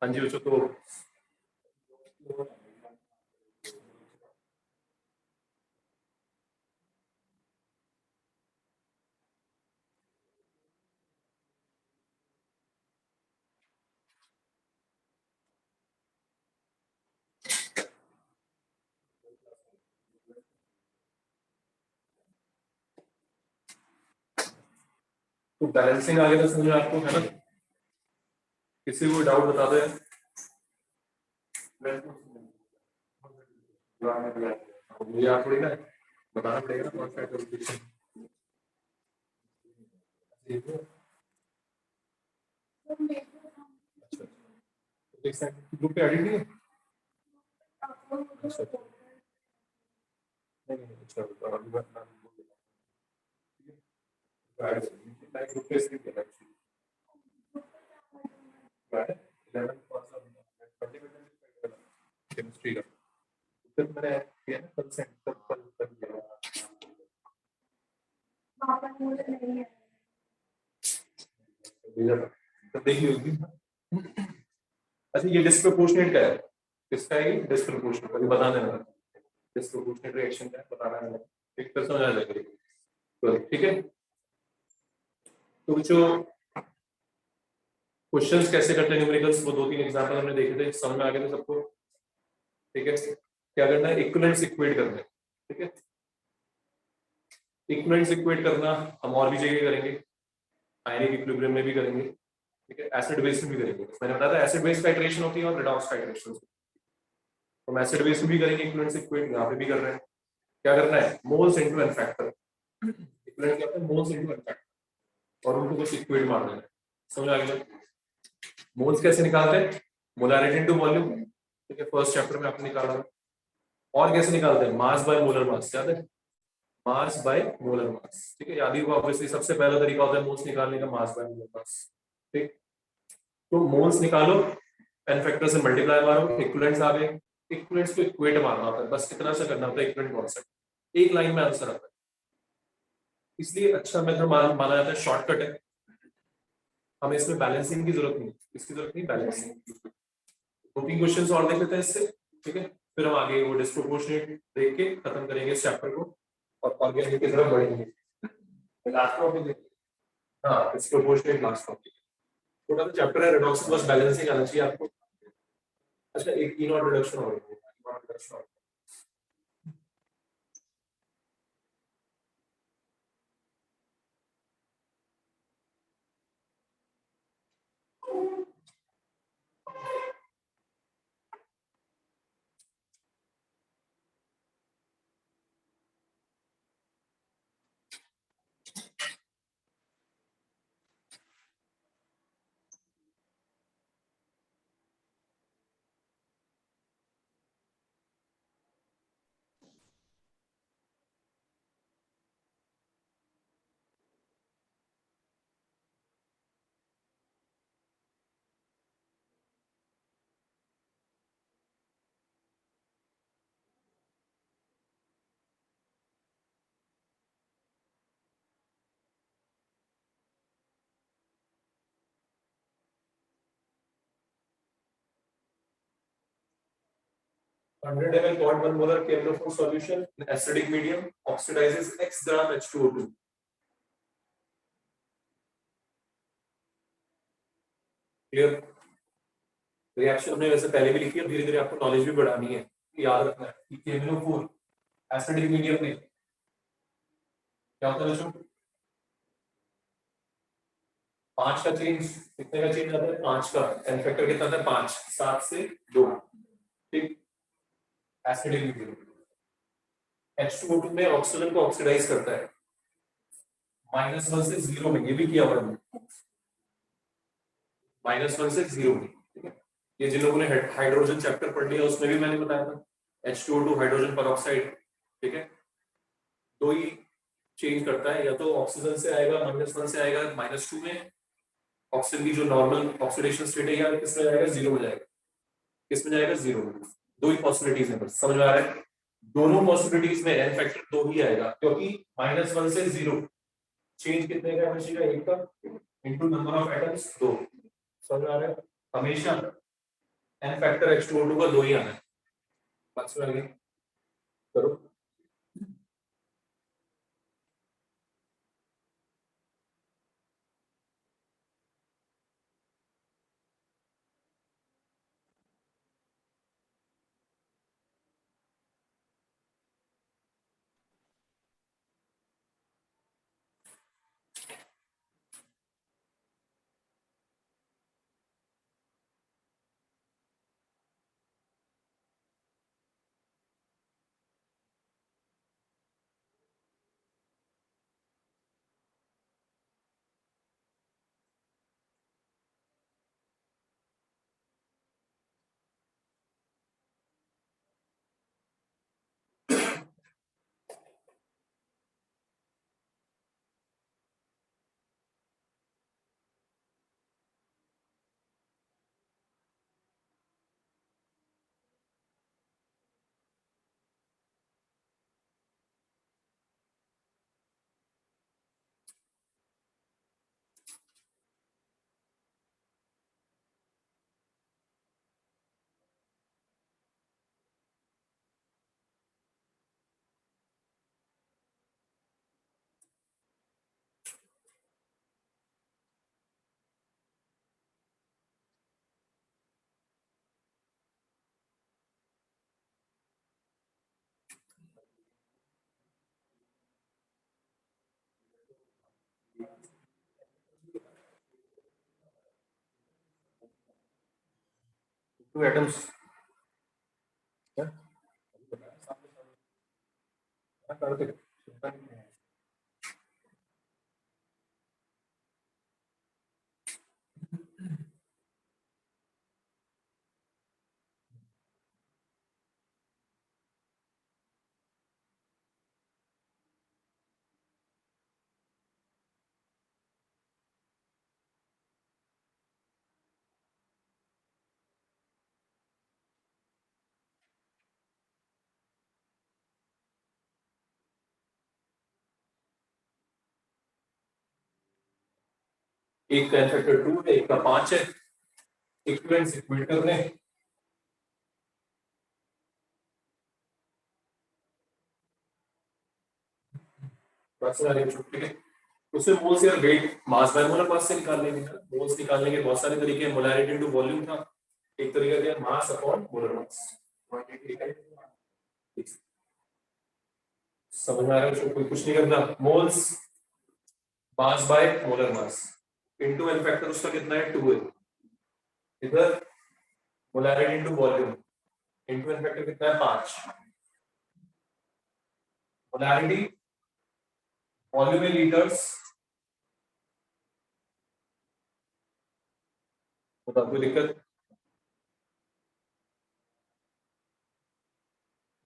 हाँ जी बच्चों, तो बैलेंसिंग आगे तो समझ में आपको है ना? किसी को डाउट बता दो यार। मुझे आप थोड़ी ना बताना पड़ेगा ना कौन सा एप्लीकेशन। अच्छा, ग्रुप पे एडिट नहीं है? अच्छा, नहीं नहीं, अच्छा अभी मैं ग्रुप पे इसलिए किया एक्चुअली। केमिस्ट्री का फिर मैंने किया ना कल से कल किया। तो देखी होगी। अच्छा, ये डिस्प्रोपोर्शनेट का है? किसका है ये डिस्प्रोपोर्शनेट? अभी बताने वाला डिस्प्रोपोर्शनेट रिएक्शन का बताना है। एक तरह समझ आ जाएगा। तो ठीक है, तो जो क्वेश्चंस कैसे करते हैं न्यूमेरिकल्स, वो दो तीन एग्जांपल हमने देखे थे, समझ में आ गए थे सबको? ठीक है, क्या करना है, इक्विवेलेंट्स इक्वेट करना है। ठीक है, इक्विवेलेंट्स इक्वेट करना हम और भी जगह करेंगे, आयनिक इक्विलिब्रियम में भी करेंगे। ठीक है, एसिड बेस में भी करेंगे। मैंने बताया था एसिड बेस का इटरेशन होती है और रेडॉक्स का इटरेशन होती है। तो हम एसिड बेस में भी करेंगे इक्विवेलेंट्स इक्वेट, यहाँ पे भी कर रहे हैं। क्या करना है, moles into n factor. Equivalent क्या होता है, मोल्स इनटू एन फैक्टर, और उनको कुछ इक्वेट मार देना है। समझ आ गया? मोल्स कैसे निकालते हैं, मोलैरिटी इनटू वॉल्यूम। ठीक है, फर्स्ट चैप्टर में आपने निकाला। और कैसे निकालते हैं, मास बाय मोलर मास, याद है? मास बाय मोलर मास। ठीक है, याद ही होगा ऑब्वियसली, सबसे पहला तरीका होता है मोल्स निकालने का, मास बाय मोलर मास। ठीक, तो मोल्स निकालो, एन फैक्टर से मल्टीप्लाई मारो, इक्विवेलेंट्स आ गए। इक्विवेलेंट्स को इक्वेट मारना होता है, बस इतना सा करना होता है इक्विवेलेंट कॉन्सेप्ट। एक लाइन में आंसर आता है, इसलिए अच्छा मेथड माना जाता है, शॉर्टकट है। हमें इसमें बैलेंसिंग की जरूरत नहीं, इसकी जरूरत नहीं बैलेंसिंग की। दो तीन क्वेश्चंस और देख लेते हैं इससे। ठीक है, फिर हम आगे वो डिस्प्रोपोर्शनेट देख के खत्म करेंगे इस चैप्टर को और ऑर्गेनिक की तरफ बढ़ेंगे। लास्ट टॉपिक, हाँ डिस्प्रोपोर्शनेट लास्ट टॉपिक। छोटा सा चैप्टर है, रेडॉक्स, बस बैलेंसिंग आना चाहिए आपको। अच्छा, एक ई नॉट रिडक्शन और reduction. 100 ml 0.1 molar KMnO4 solution in acidic medium oxidizes x gram H2O2. Clear? Reaction हमने वैसे पहले भी लिखी है, धीरे धीरे आपको नॉलेज भी बढ़ानी है। याद रखना है कि KMnO4 एसिडिक मीडियम में क्या होता है बच्चों, 5 का चेंज, कितने का चेंज आता है, 5 का। एन फैक्टर कितना था, 5, 7 से 2। ठीक, एसिडिक मीडियम H2O2 में ऑक्सीजन को ऑक्सीडाइज करता है -1 से 0 में, ये भी किया हुआ है, -1 से 0 में। ठीक है, ये जिन लोगों ने हाइड्रोजन चैप्टर पढ़ लिया उसमें भी मैंने बताया था, H2O2 हाइड्रोजन परऑक्साइड। ठीक है, दो ही चेंज करता है, या तो ऑक्सीजन से आएगा -1 से आएगा -2 में, ऑक्सीजन की जो नॉर्मल ऑक्सीडेशन स्टेट है, या किसमें जाएगा, 0 में जाएगा। किसमें जाएगा, 0 में। दो ही पॉसिबिलिटीज है, बस समझ में आ रहा है? दोनों पॉसिबिलिटीज में एन फैक्टर 2 ही आएगा, क्योंकि -1 से 0 चेंज कितने का बचेगा, 1 का, इनटू नंबर ऑफ एटम्स 2। समझ में आ रहा है? हमेशा एन फैक्टर H2O2 का 2 ही आना है। बात समझ गई? करो। Two atoms. क्या करते? एक का एन फैक्टर 2 है, एक का 5 है। इक्विवेलेंस इक्वेट कर रहे हैं। बस आ रही है, ठीक है। उसमें मोल्स या वेट मास बाय मोलर मास से निकाल लेंगे। मोल्स निकालने के बहुत सारे तरीके हैं। मोलैरिटी इनटू वॉल्यूम था एक तरीका, क्या मास अपॉन मोलर मास। ठीक है, समझ में आ रहा है? कोई कुछ नहीं करना। Moles mass by molar mass into n factor उसका कितना है? 2 है। इधर molarity into volume into n factor कितना है? 5। Molarity volume in litres. बताओ कोई दिक्कत?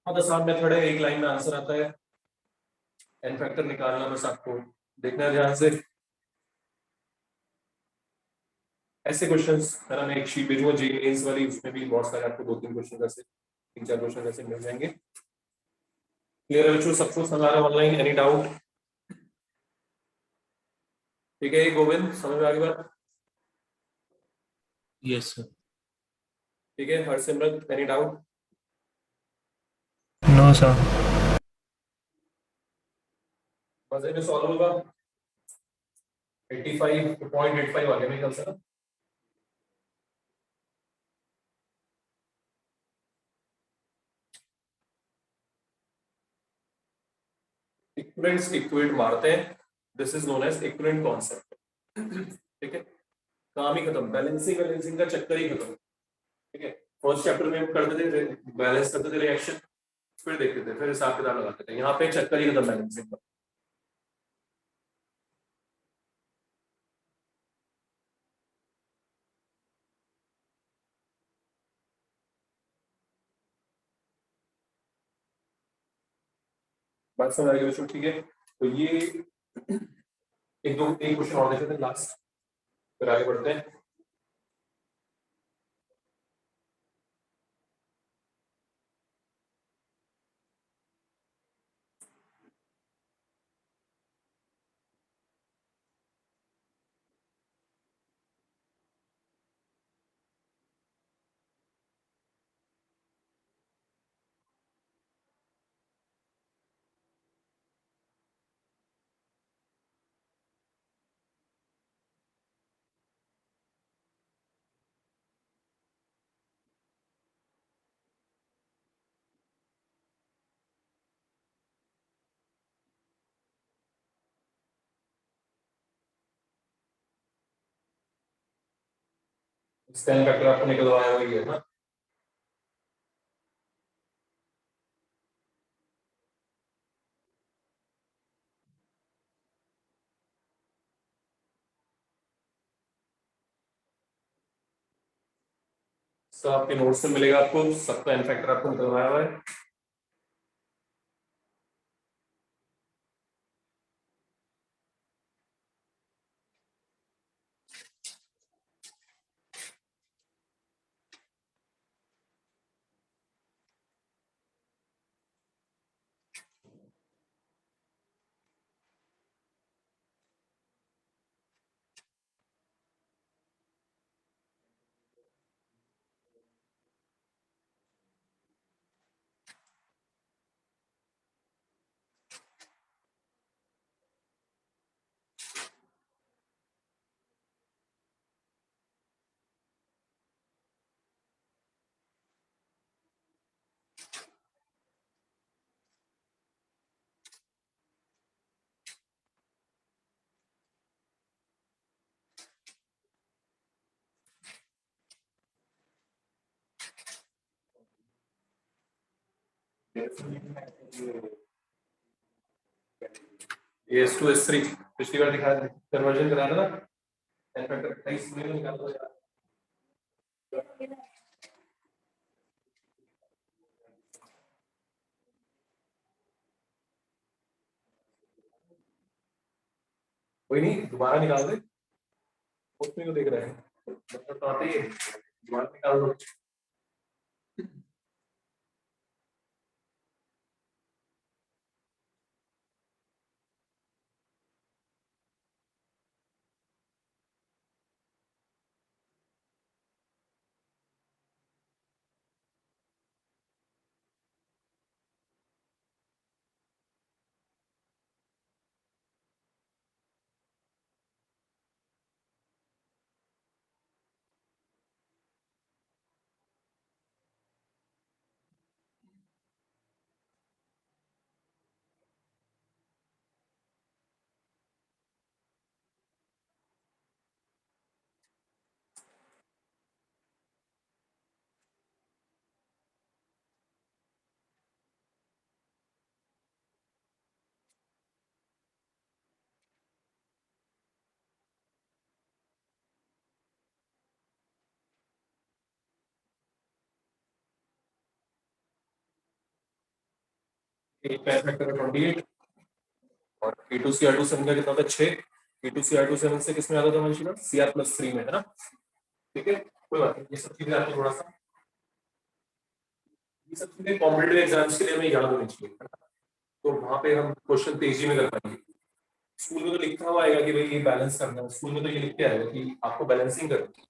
बहुत आसान मेथड है, एक लाइन में आंसर आता है। एन फैक्टर निकालना, बस आपको देखना है ध्यान से। ऐसे क्वेश्चंस है ना, मैं एक शीट भेजूंगा जी मेंस वाली, उसमें भी बहुत सारे आपको 2-3 क्वेश्चन ऐसे, 3-4 क्वेश्चन ऐसे मिल जाएंगे। क्लियर है बच्चों? सबको समझ आ रहा है? Online any doubt? ठीक है गोविंद, समझ में आ गई बात? Yes sir. ठीक है Harsimrat, any doubt? No sir. मजे में सॉल्व होगा। 85.85 आगे में कल से ना। इक्विवेलेंस इक्वेट मारते हैं, this is known as equivalent concept. ठीक है, काम ही खत्म, बैलेंसिंग बैलेंसिंग का चक्कर ही खत्म। ठीक है, फर्स्ट चैप्टर में हम करते थे बैलेंस करते थे रिएक्शन, फिर देखते थे, फिर हिसाब किताब लगाते थे। यहाँ पे चक्कर ही खत्म बैलेंसिंग का। बात समझ आ गई बच्चों? ठीक है, तो ये एक क्वेश्चन और देते थे लास्ट, फिर आगे बढ़ते हैं। इसका फैक्टर आपको निकलवाया हुआ ही है ना। सब आपके नोट्स में मिलेगा आपको, सबका एन फैक्टर आपको निकलवाया हुआ है। S2 S3 पिछली बार दिखाया, कन्वर्जन करा था ना, एन फैक्टर 28 में निकाल दो यार। कोई नहीं, दोबारा निकाल दे, उसमें क्यों देख रहे हैं, मतलब तो आते ही है, दोबारा निकाल दो। एक एन फैक्टर 28 और E2CR2 7 का कितना था 6। E2CR2 7 से किसमें आता था वंशिका, Cr+3 में, है ना। ठीक है, कोई बात नहीं, ये सब चीजें आपको थोड़ा सा, ये सब चीजें कॉम्पिटेटिव एग्जाम्स के लिए हमें याद होनी चाहिए, तो वहां पे हम क्वेश्चन तेजी में कर पाएंगे। स्कूल में तो लिखा हुआ आएगा कि भाई ये बैलेंस करना है, स्कूल में तो ये लिख के आएगा कि आपको बैलेंसिंग करनी है,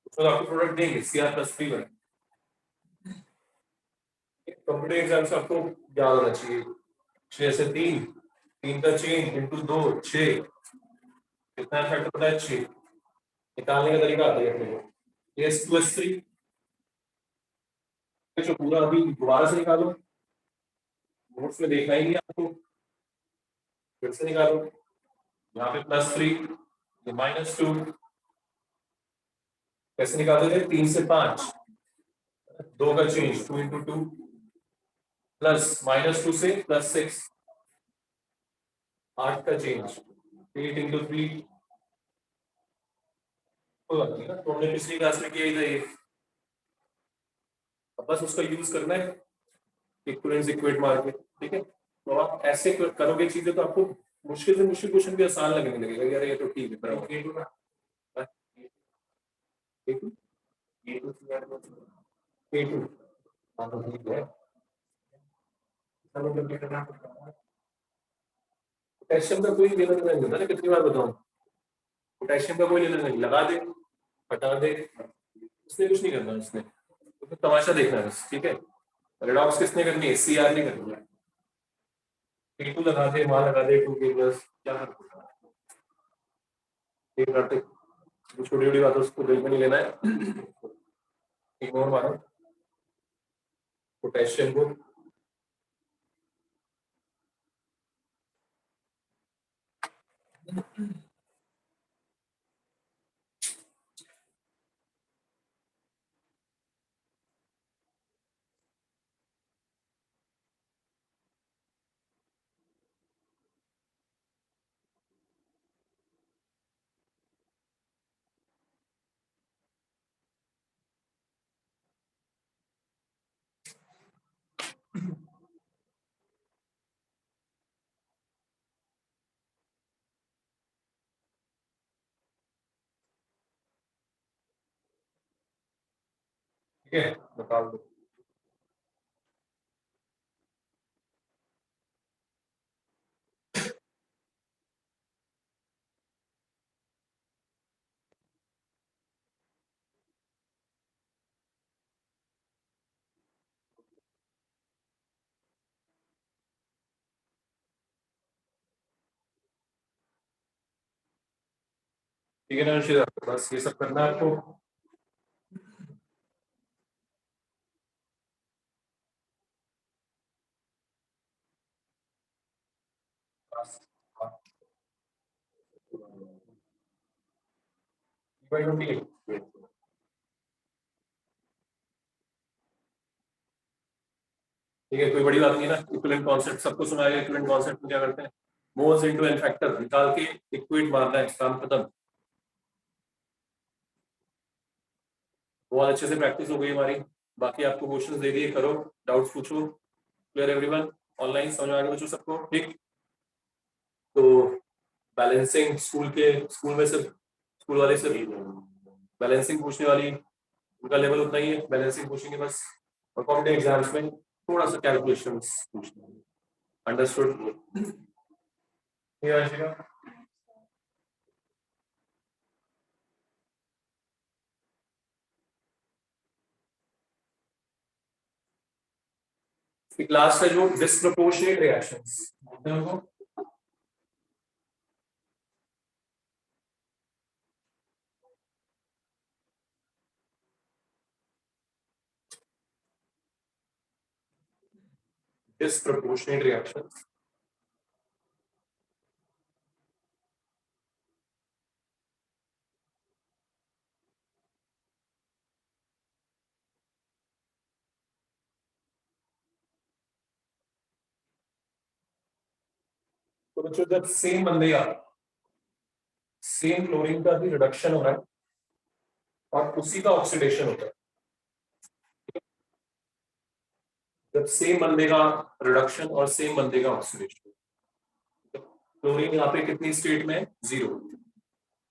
उसमें तो आपको प्रोडक्ट देंगे Cr+3 में। कॉम्पिटेटिव एग्जाम से आपको याद होना चाहिए, 6 से 3, 3 का चेन इंटू 2 6, कितना फैक्टर पता है 6, निकालने का तरीका आता है अपने को, S2 S3 जो पूरा अभी दोबारा से निकालो, नोट्स में देखना ही नहीं आपको, फिर से निकालो, यहाँ पे +3, ये -2, कैसे निकालते थे, 3 से 5, 2 का चेंज 2 × 2, प्लस -2 से +6, 8 का चेंज 8 × 3, कोई बात नहीं ना, तो हमने पिछली क्लास में किया ही था ये, अब बस उसका यूज करना है, इक्विवेलेंस इक्वेट मार के, ठीक है। तो आप ऐसे करोगे चीजें तो आपको मुश्किल से मुश्किल क्वेश्चन भी आसान लगने लगेगा, यार ये तो ठीक है, बराबर। A2 A2, हाँ तो ठीक है, पोटेशियम का कोई लेना देना नहीं होता ना, कितनी बार बताऊं, पोटेशियम का कोई लेना नहीं, लगा दे हटा दे, उसने कुछ नहीं करना, उसने तो तमाशा देखना है बस, ठीक है। रेडॉक्स किसने करनी है, Cr ने करनी है, P2 लगा दे, वहां लगा दे 2 K+, क्या करना है, करते छोटी छोटी बातों उसको दिल में नहीं लेना है, इग्नोर मारो पोटेशियम को। ठीक है, निकाल दो। ठीक है ना अंशिता, बस ये सब करना है आपको। बाई 28। ठीक है, कोई बड़ी बात नहीं है ना, इक्विवेलेंट कॉन्सेप्ट सबको सुना है। इक्विवेलेंट कॉन्सेप्ट में क्या करते हैं, मोल्स इनटू एन फैक्टर निकाल के इक्वेट मारना है, काम खत्म। बहुत अच्छे से प्रैक्टिस हो गई हमारी। बाकी आपको क्वेश्चंस दे दिए, करो, डाउट्स पूछो। Clear everyone? ऑनलाइन समझ आ गया बच्चों सबको? ठीक। तो बैलेंसिंग स्कूल में सिर्फ स्कूल वाले सिर्फ बैलेंसिंग पूछने वाली, उनका लेवल उतना ही है, बैलेंसिंग पूछेंगे बस। और कॉम्पिटेटिव एग्जाम्स में थोड़ा सा कैलकुलेशंस पूछना है। अंडरस्टूड? ये आएगा। क्लास का जो डिस्प्रोपोर्शनेट रिएक्शंस बोलते हैं उनको, डिस्प्रोपोर्शनेट रिएक्शंस। तो बच्चों जब सेम बंदे का सेम क्लोरीन का भी रिडक्शन हो रहा है और उसी का ऑक्सीडेशन होता है, जब सेम बंदे का रिडक्शन और सेम बंदे का ऑक्सीडेशन, क्लोरीन यहाँ पे कितनी स्टेट में है? 0।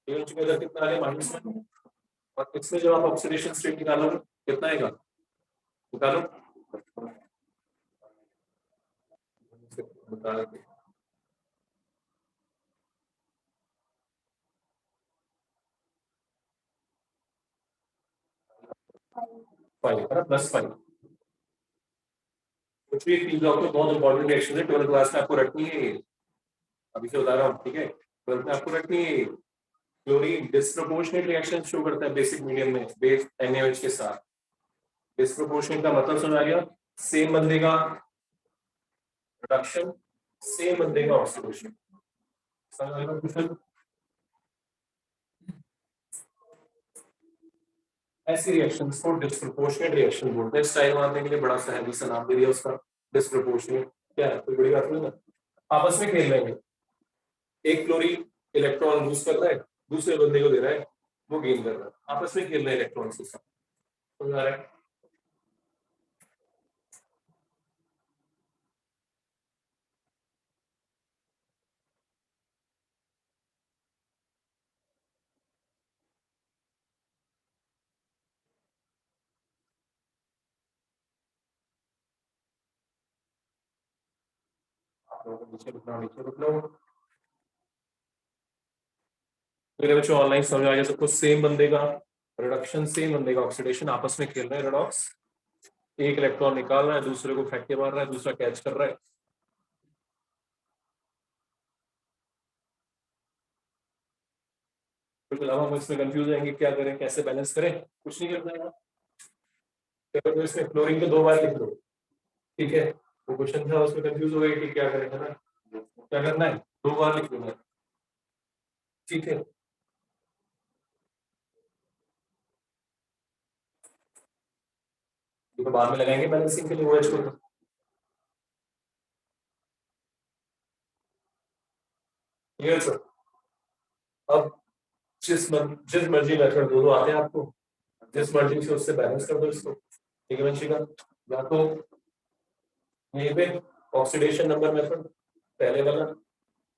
इधर कितना आ गया? -1। और इसमें जब आप ऑक्सीडेशन स्टेट निकालोगे कितना आएगा? निकालो। निकालो। 5 है ना, +5। कुछ भी फील ब्लॉक में बहुत इंपॉर्टेंट रिएक्शन है, 12th क्लास में आपको रखनी है ये। अभी से बता रहा हूँ, ठीक है? 12th में आपको रखनी है। क्लोरीन डिस्प्रोपोर्शनेट रिएक्शन शो करता है बेसिक मीडियम में बेस NaOH के साथ। डिस्प्रोपोर्शनेट का मतलब समझ आ गया? सेम बंदे का रिडक्शन, सेम बंदे का ऑक्सीडेशन। समझ आ गया क्वेश्चन? ऐसी रिएक्शंस को डिस्प्रोपोर्शनेट रिएक्शन बोलते हैं। स्टाइल मारने के लिए बड़ा सा हैवी सा नाम दे दिया उसका, डिस्प्रोपोर्शनेट। क्या है, कोई बड़ी बात नहीं ना। आपस में खेल रहे हैं, एक क्लोरीन इलेक्ट्रॉन लूज कर रहा है, दूसरे बंदे को दे रहा है, वो गेन कर रहा है। आपस में खेल रहे हैं इलेक्ट्रॉन के साथ। समझ आ रहा है? आप लोगों को नीचे रुकना, नीचे रुक लो। मेरे बच्चों ऑनलाइन समझ आ गया सबको? सेम बंदे का रिडक्शन, सेम बंदे का ऑक्सीडेशन, आपस में खेल रहे हैं रेडॉक्स। एक इलेक्ट्रॉन निकाल रहा है, दूसरे को फेंक के मार रहा है, दूसरा कैच कर रहा है। बिल्कुल। अब हम इसमें कंफ्यूज रहेंगे, क्या करें, कैसे बैलेंस करें? कुछ नहीं करना है। तो इसमें क्लोरीन को 2 बार लिख लो, ठीक है? वो क्वेश्चन था, उसमें कंफ्यूज हो गए कि क्या करें, है ना? क्या करना है? 2 बार लिख लो, ठीक है? तो बाद में लगाएंगे बैलेंसिंग के लिए OH को। Clear sir? अब जिस मर्जी मेथड दो आते हैं आपको, जिस मर्जी से उससे बैलेंस कर दो इसको। ठीक है वंशिका? या तो यहीं पे ऑक्सीडेशन नंबर मेथड, पहले वाला,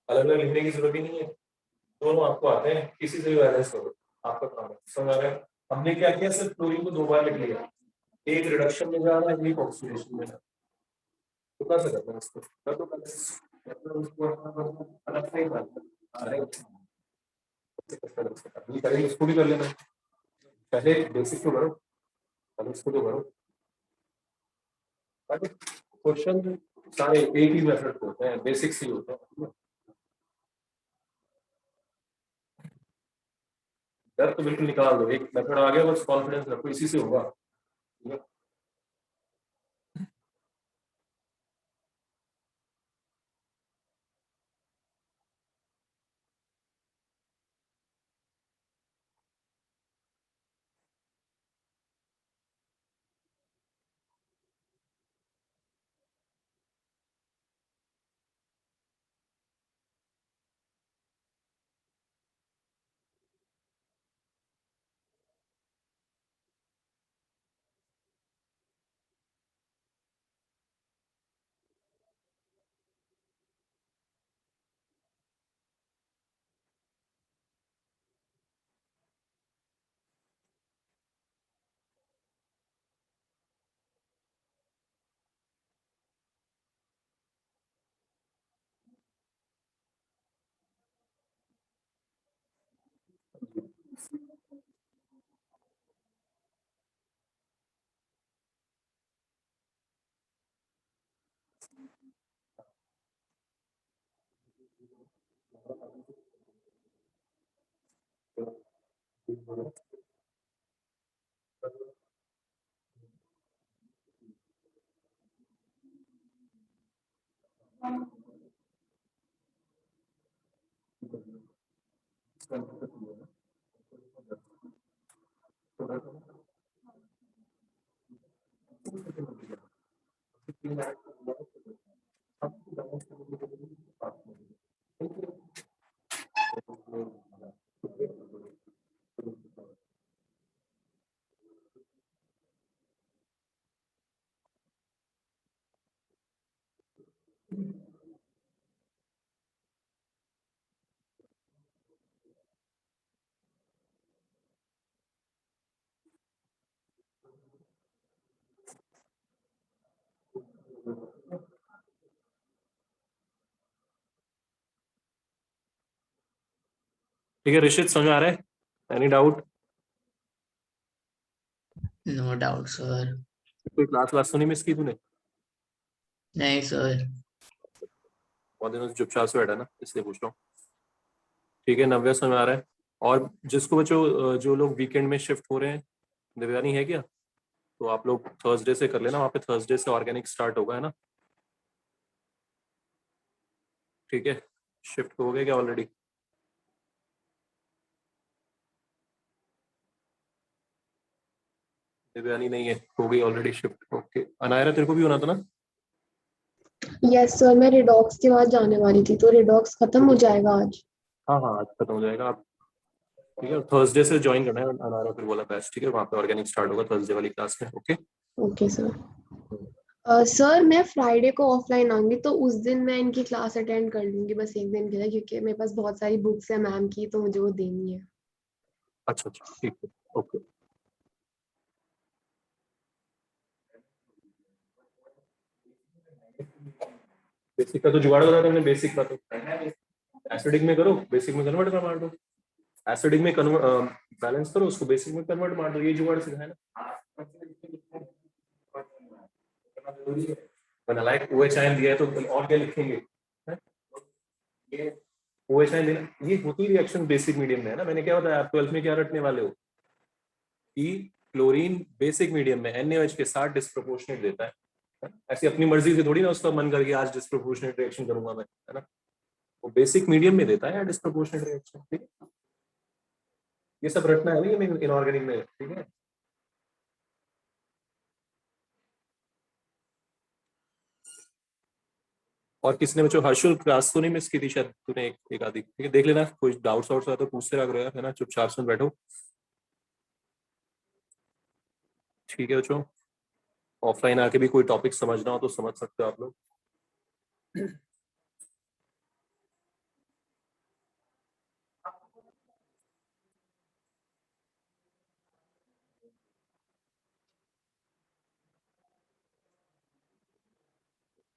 अलग अलग लिखने की जरूरत ही नहीं है, दोनों आपको आते हैं, किसी से भी बैलेंस करो, आपका काम है। समझ आ रहा है? हमने क्या किया, सिर्फ क्लोरीन को 2 बार लिख लिया, एक रिडक्शन में जा रहा है, एक ऑक्सीडेशन में जा रहा है, तो कैसे करना है इसको? कर दो पहले उसको अलग से ही करना है। अभी करेंगे, इसको भी कर लेना है। पहले बेसिक तो करो, पहले इसको तो करो। क्वेश्चन सारे एक ही मेथड होते हैं, बेसिक्स ही होते हैं। डर तो बिल्कुल निकाल दो, एक मेथड आ गया, बस कॉन्फिडेंस रखो, इसी से होगा। ठीक है ऋषित, समझ आ रहा है? Any doubt? No doubt sir. कोई क्लास क्लास तो नहीं मिस की तूने? नहीं सर। बहुत दिनों से चुपचाप से बैठा ना, इसलिए पूछ रहा हूँ। ठीक है, नव्या समझ आ रहा है? और जिसको बच्चों जो लोग वीकेंड में शिफ्ट हो रहे हैं, दिव्यानी है क्या? तो आप लोग थर्सडे से कर लेना, वहाँ पे थर्सडे से ऑर्गेनिक स्टार्ट होगा, है ना? ठीक है, शिफ्ट हो गए क्या ऑलरेडी? दिव्यानी नहीं है, हो गई ऑलरेडी शिफ्ट। ओके, अनायरा तेरे को भी होना था ना? यस सर, मैं रिडॉक्स के बाद जाने वाली थी, तो रिडॉक्स खत्म हो जाएगा आज। हाँ हाँ, आज खत्म हो जाएगा आप। ठीक है, थर्सडे से ज्वाइन करना है अनायरा, फिर बोला बेस्ट। ठीक है, वहाँ पे ऑर्गेनिक स्टार्ट होगा थर्सडे वाली क्लास में। ओके। Okay sir. सर मैं फ्राइडे को ऑफलाइन आऊंगी, तो उस दिन मैं इनकी क्लास अटेंड कर लूंगी, बस एक दिन के लिए, क्योंकि मेरे पास बहुत सारी बुक्स है मैम की, तो मुझे वो देनी है। अच्छा अच्छा, ठीक है, ओके। बेसिक का तो जुगाड़ बताया तुमने, बेसिक का तो एसिडिक में करो, बेसिक में कन्वर्ट कर मार दो। एसिडिक में बैलेंस करो, उसको बेसिक में कन्वर्ट मार दो, ये जुगाड़ सिखाया ना। बना लाइक ओ एच आई दिया है तो और क्या लिखेंगे? ये ओ एच आई देना, ये होती रिएक्शन बेसिक मीडियम में है ना। मैंने क्या बताया, आप 12th में क्या रटने वाले हो कि क्लोरीन बेसिक मीडियम में NaOH के साथ डिस्प्रोपोर्शनेट देता है। ऐसी अपनी मर्जी से थोड़ी ना उसका मन करके आज डिस्प्रोपोर्शनेट रिएक्शन करूंगा मैं, है ना? वो बेसिक मीडियम में देता है डिस्प्रोपोर्शनेट रिएक्शन। ठीक है, ये सब रटना है नहीं इनऑर्गेनिक में। ठीक है, और किसने बच्चों हर्षुल क्लास तो नहीं मिस की थी शायद तूने? एक आधी। ठीक है, देख लेना, कोई डाउट्स वाउट्स तो पूछते रह करो यार, है ना? चुपचाप से बैठो। ठीक है बच्चों, ऑफलाइन आके भी कोई टॉपिक समझना हो तो समझ सकते हो आप लोग।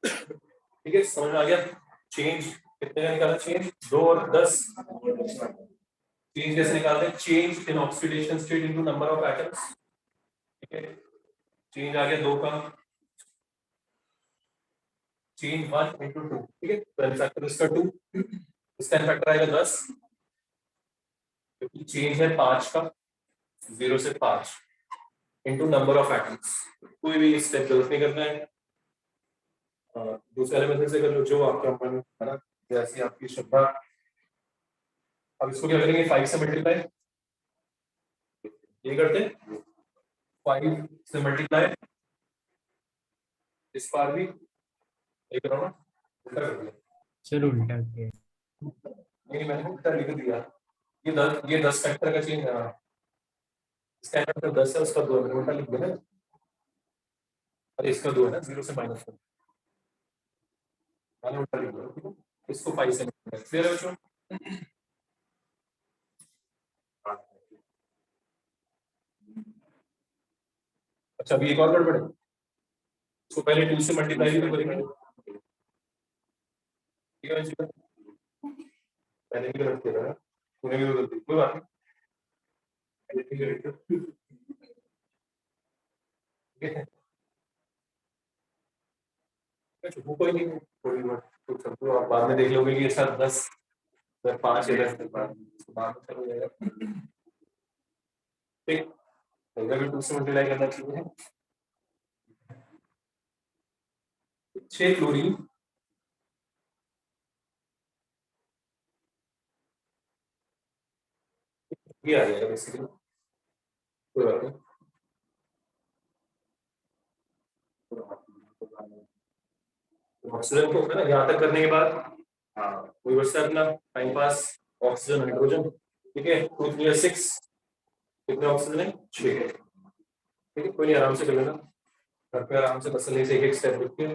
ठीक है, समझ में आ गया। चेंज कितने का निकाला, चेंज 2 और 10। चेंज कैसे निकालते हैं, change in oxidation state into number of atoms. ठीक है, चेंज आ गया 2 का, चेंज 1 इंटू 2। ठीक है, तो फैक्टर इसका 2, इसका फैक्टर आएगा 10, क्योंकि चेंज है 5 का, 0 से 5 इंटू नंबर ऑफ एटम्स। कोई भी स्टेप गलत नहीं करना है, दूसरे वाले मेथड से कर लो जो आपका मन है ना, जैसी आपकी श्रद्धा। अब इसको क्या करेंगे, 5 से मल्टीप्लाई, ये करते हैं 5 से मल्टीप्लाई, इस बार भी ये करो ना, उल्टा कर दिया। सर उल्टा किया। नहीं, मैंने उल्टा लिख दिया। ये 10 फैक्टर का चेंज है, इसका फैक्टर 10 है, उसका 2 है, मैंने उल्टा लिख दिया ना। अरे इसका 2 है ना, 0 से माइनस कर, मैंने उल्टा लिख दिया। ठीक है, इसको 5 से मल्टीप्लाई, क्लियर है बच्चों। अच्छा, अभी एक और गड़बड़ है, इसको पहले 2 से मल्टीप्लाई भी तो करेंगे। ठीक है बच्चों, मैंने भी गलत किया था, तूने भी गलत किया, कोई बात नहीं। ठीक है, वो कोई नहीं, कोई बात कुछ समझो, आप बाद में देख लोगे कि ये सब 10 5 या 10 बाद में चलो जाएगा। ठीक, इधर भी 2 से मल्टीप्लाई करना चाहिए। 6 क्लोरीन ये आ जाएगा बेसिकली, कोई बात नहीं। ऑक्सीजन को है ना, यहाँ तक करने के बाद कोई बचता है अपना टाइम पास, ऑक्सीजन हाइड्रोजन। ठीक है, 2 3 6, कितने ऑक्सीजन है, 6। ठीक है, कोई नहीं, आराम से कर लेना घर पे, आराम से तसल्ली से एक एक स्टेप लिख के,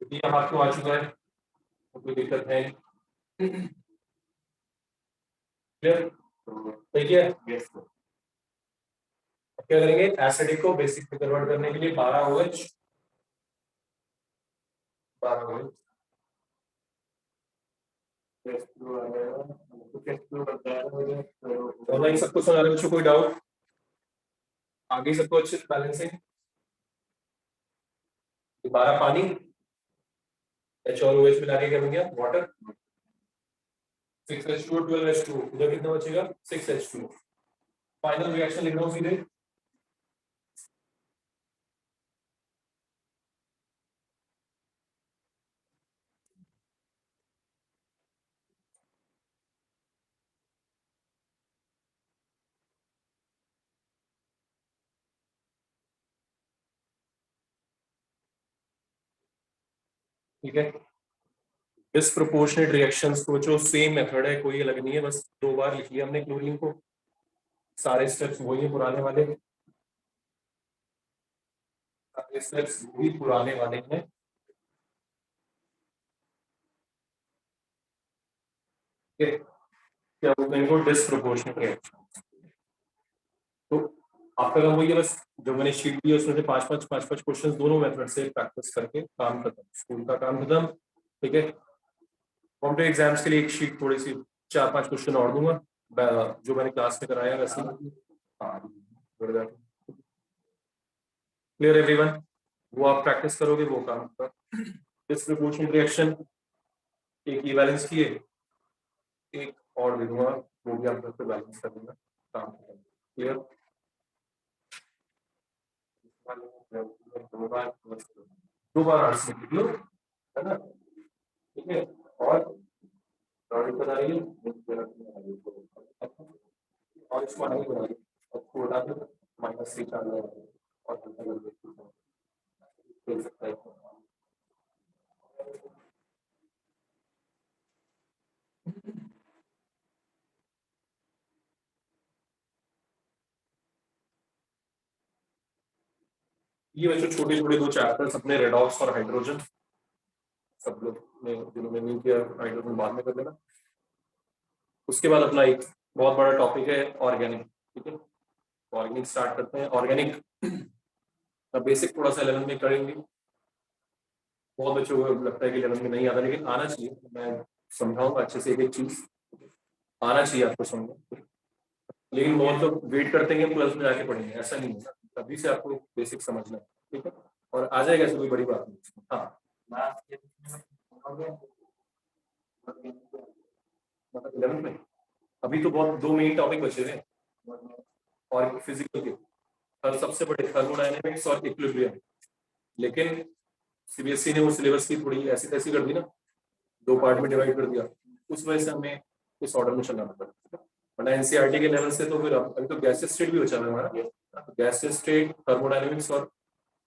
क्योंकि यहाँ आपको आ चुका है तो कोई दिक्कत है। क्लियर, ठीक है। अब क्या करेंगे, एसिडिक को बेसिक में कन्वर्ट करने के लिए 12 OH, 12 OH ऑनलाइन सबको समझ आ रहा है बच्चों, कोई डाउट आगे सबको अच्छे से बैलेंस है। 12 पानी, H और OH मिला के क्या बन गया, वाटर। 6H2 12H2, इधर कितना बचेगा, 6H2। फाइनल रिएक्शन लिख रहा हूँ सीधे, ठीक है। डिस्प्रोपोर्शनेट रिएक्शंस को जो सेम मेथड है, कोई अलग नहीं है, बस 2 बार लिख लिया हमने क्लोरीन को, सारे स्टेप्स वही है पुराने वाले, सारे स्टेप्स वही पुराने वाले हैं। ठीक है, क्या बोलते हैं इनको, डिस्प्रोपोर्शनेट रिएक्शन। तो आपका काम वही है, बस जो मैंने शीट दी है उसमें से 5-5 क्वेश्चंस दोनों मेथड से प्रैक्टिस करके काम खत्म, स्कूल का काम खत्म। ठीक है, कॉम्पिटेटिव एग्जाम्स के लिए एक शीट थोड़ी सी 4-5 क्वेश्चन और दूंगा, जो मैंने क्लास में कराया वैसे। क्लियर एवरीवन, वो आप प्रैक्टिस करोगे वो काम होगा। डिस्प्रोपोर्शनेट रिएक्शन एक ही बैलेंस किए, एक और दे दूंगा, वो भी आप घर पे बैलेंस कर देना, काम क्लियर। 2 बार आंसर लिख लो, है ना। ठीक है, और बता रही है, और इसको आगे बना रही है, उसको उठा दो, -3 आ रहा है और खेल सकता है। ये बच्चों छोटे छोटे 2 चैप्टर्स अपने रेडॉक्स और हाइड्रोजन, सब लोग ने जिन्होंने नहीं किया हाइड्रोजन बाद में कर लेना। उसके बाद अपना एक बहुत बड़ा टॉपिक है ऑर्गेनिक। ठीक है, ऑर्गेनिक स्टार्ट करते हैं। ऑर्गेनिक बेसिक थोड़ा सा 11 में करेंगे, बहुत बच्चों को लगता है कि 11 में नहीं आता, लेकिन आना चाहिए। मैं समझाऊंगा अच्छे से, एक एक चीज आना चाहिए आपको समझ। लेकिन बहुत लोग वेट करते हैं कि हम 12th में जाके पढ़ेंगे, ऐसा नहीं होगा, अभी से आपको बेसिक समझना है, ठीक है, और आ जाएगा, ऐसी कोई बड़ी बात नहीं। हाँ, मतलब 11th में अभी तो बहुत 2 मेन टॉपिक बचे हैं, और फिजिकल के और सबसे बड़े थर्मोडायनेमिक्स और इक्विलिब्रियम। लेकिन सीबीएसई ने वो सिलेबस की थोड़ी ऐसी तैसी कर दी ना, 2 पार्ट में डिवाइड कर दिया, उस वजह से हमें इस ऑर्डर में चलना पड़ता है। वरना एनसीईआरटी के लेवल से तो फिर अभी तो गैसेस स्टेट भी बचा है हमारा, गैसेस स्टेट, थर्मोडायनेमिक्स और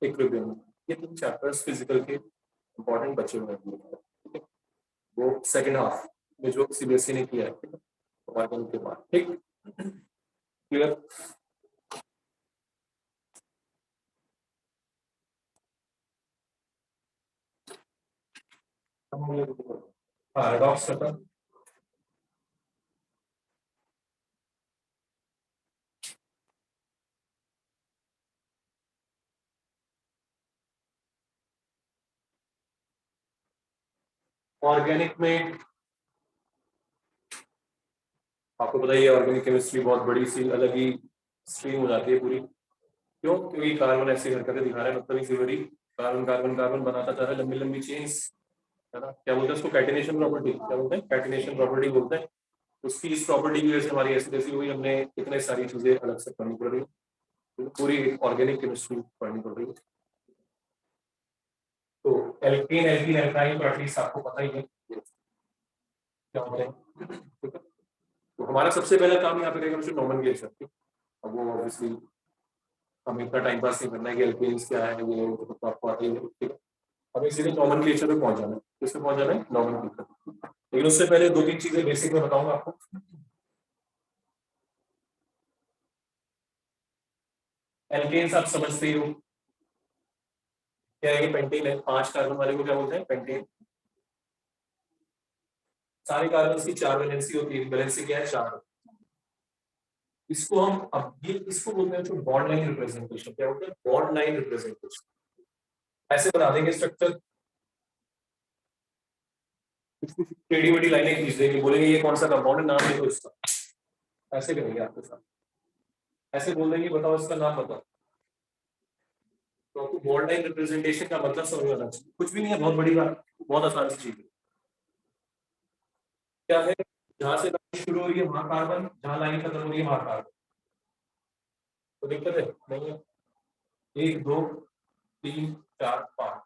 इक्विलिब्रियम, ये 3 चैप्टर्स फिजिकल के इंपॉर्टेंट बचे हुए हैं, ठीक है, वो सेकंड हाफ में जो सीबीएसई ने किया है, ठीक है, ऑर्गेनिक के बाद, ठीक, क्लियर। हाँ, रेडॉक्स करता। ऑर्गेनिक में आपको पता ही है, ऑर्गेनिक केमिस्ट्री बहुत बड़ी सी अलग ही स्ट्रीम हो जाती है पूरी। क्यों? क्योंकि कार्बन ऐसी हरकतें दिखा रहा है, मतलब इसी बड़ी कार्बन कार्बन कार्बन बनाता जा रहा है, लंबी लंबी चेन्स, है ना, क्या बोलते हैं उसको, कैटिनेशन प्रॉपर्टी, क्या बोलते हैं, कैटिनेशन प्रॉपर्टी बोलते हैं। उसकी इस प्रॉपर्टी की वजह से हमारी ऐसी तैसी हुई, हमने इतने सारी चीजें अलग से पढ़नी पड़ रही है, तो पूरी ऑर्गेनिक केमिस्ट्री पढ़नी पड़ रही है। तो एल्केन एल्कीन एल्काइन प्रॉपर्टीज आपको पता ही है क्या होते हैं, ठीक है। तो हमारा सबसे पहला काम यहाँ पे रहेगा बच्चों नॉमेनक्लेचर। अब वो ऑब्वियसली हमें इतना टाइम पास नहीं करना है कि एल्केन्स क्या है, ये तो आपको आते ही है, ठीक है। हमें सीधे नॉमेनक्लेचर पे पहुंच जाना है, किससे पहुंच जाना है, नॉमेनक्लेचर। लेकिन उससे पहले 2-3 चीजें बेसिक में बताऊंगा आपको। एल्केन्स आप समझते ही हो क्या है, ये पेंटेन है, 5 कार्बन वाले को क्या बोलते हैं, पेंटेन। सारे कार्बन की 4 वैलेंसी होती है, वैलेंसी क्या है, 4। इसको हम अब ये इसको बोलते हैं जो बॉन्ड लाइन रिप्रेजेंटेशन, क्या होता है, बॉन्ड लाइन रिप्रेजेंटेशन। ऐसे बना देंगे स्ट्रक्चर, टेढ़ी मेढ़ी लाइनें खींच देंगे, बोलेंगे ये कौन सा कंपाउंड है, नाम लिखो इसका, ऐसे करेंगे आपके साथ, ऐसे बोल देंगे बताओ इसका नाम बताओ। तो आपको बॉन्ड लाइन रिप्रेजेंटेशन का मतलब समझ में आना चाहिए, कुछ भी नहीं है, बहुत बड़ी बात, बहुत आसान सी चीज है। क्या है, जहां से लाइन शुरू हो रही है वहां कार्बन, जहां लाइन खत्म हो रही है वहां कार्बन, तो दिक्कत है नहीं है। 1 2 3 4 5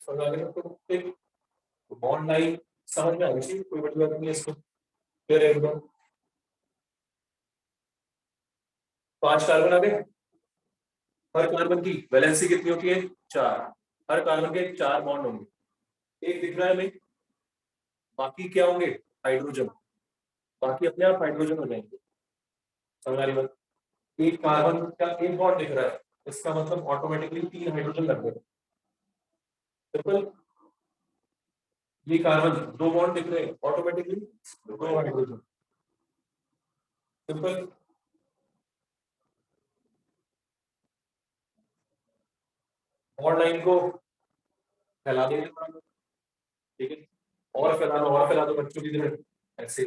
समझ आ गया तो एक बॉन्ड लाइन समझ में आनी चाहिए, कोई बड़ी बात नहीं है इसको। फिर एकदम 5 कार्बन आ गए, हर कार्बन की वैलेंसी कितनी होती है, 4। हर कार्बन के 4 बॉन्ड होंगे, एक दिख रहा है हमें, बाकी क्या होंगे, हाइड्रोजन, बाकी अपने आप हाइड्रोजन हो जाएंगे। समझ आ रही बात, एक कार्बन का एक बॉन्ड दिख रहा है, इसका मतलब ऑटोमेटिकली 3 हाइड्रोजन लग गए, सिंपल। ये कार्बन 2 बॉन्ड दिख रहे हैं, automatically 2 hydrogen, simple. Bond line को फैला देंगे थोड़ा, ठीक है, और फैला दो बच्चों की तरह ऐसे,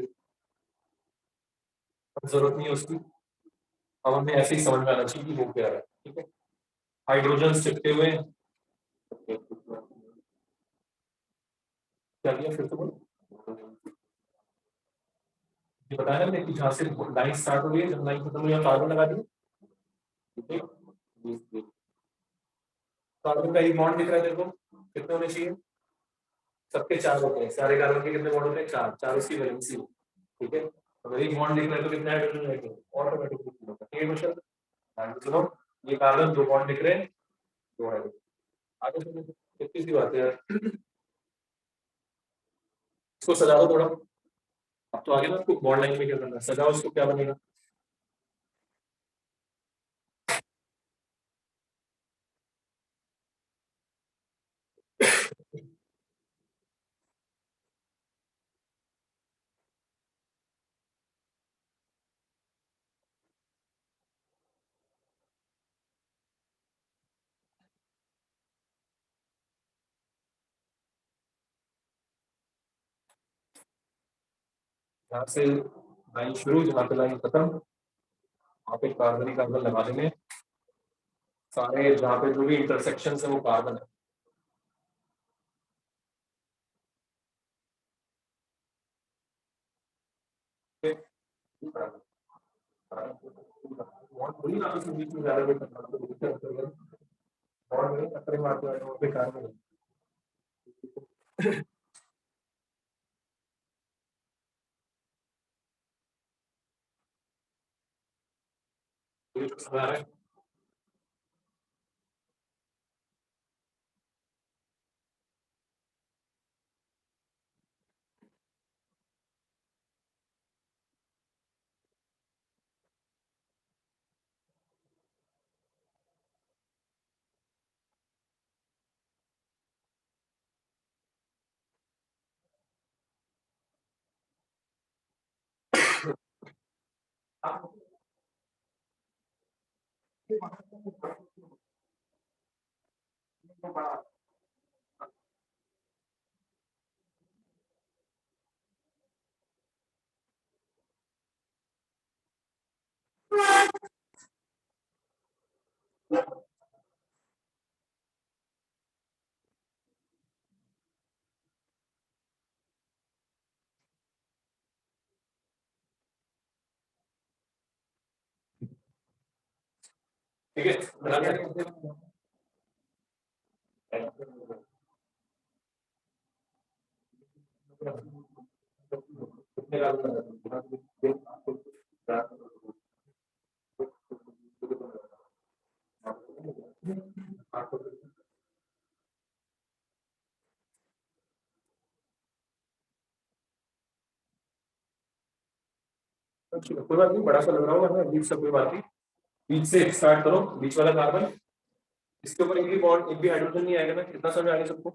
जरूरत नहीं है उसकी, अब हमें ऐसे ही समझ में आना चाहिए कि वो क्या है, ठीक है। हाइड्रोजन चिपके हुए हैं, क्या किया फिर से बोलो, ये बताया ना मैंने कि जहां से लाइन स्टार्ट हो रही है, जब लाइन खत्म हुई कार्बन लगा दिए, ठीक है। कार्बन का एक बॉन्ड दिख रहा है देखो, कितने होने चाहिए, सबके 4 होते हैं, सारे कार्बन के कितने बॉन्ड होते हैं, 4, 4 उसकी वैलेंसी, ठीक है। अगर एक बॉन्ड दिख रहा है तो कितने हाइड्रोजन रहेंगे, ऑटोमेटिकली ठीक है क्वेश्चन। ध्यान से सुनो, ये कार्बन 2 बॉन्ड दिख रहे हैं, 2 हाइड्रोजन, आगे सुनो, कितनी सी बात है यार, इसको सजा दो थोड़ा। अब तो आगे ना आपको बॉन्ड लाइन में क्या करना है, सजाओ उसको, क्या बनेगा, यहाँ से लाइन शुरू, जहाँ पे लाइन खत्म, वहाँ पे कार्बन ही कार्बन लगा देंगे। सारे जहाँ पे जो भी इंटरसेक्शन है वो कार्बन है। बहुत थोड़ी ना किसी बीच में ज्यादा वेट करना, और नहीं टक्कर मारते हैं वो बेकार में। ये तो समझ आ रहा है। ठीक है, बना लिया? कितने का कोई बात नहीं, बड़ा सा लग रहा होगा, बीच से कोई बात नहीं। बीच से स्टार्ट करो, बीच वाला कार्बन, इसके ऊपर एक भी बॉन्ड, एक भी हाइड्रोजन नहीं आएगा ना, कितना समझ आ गया सबको?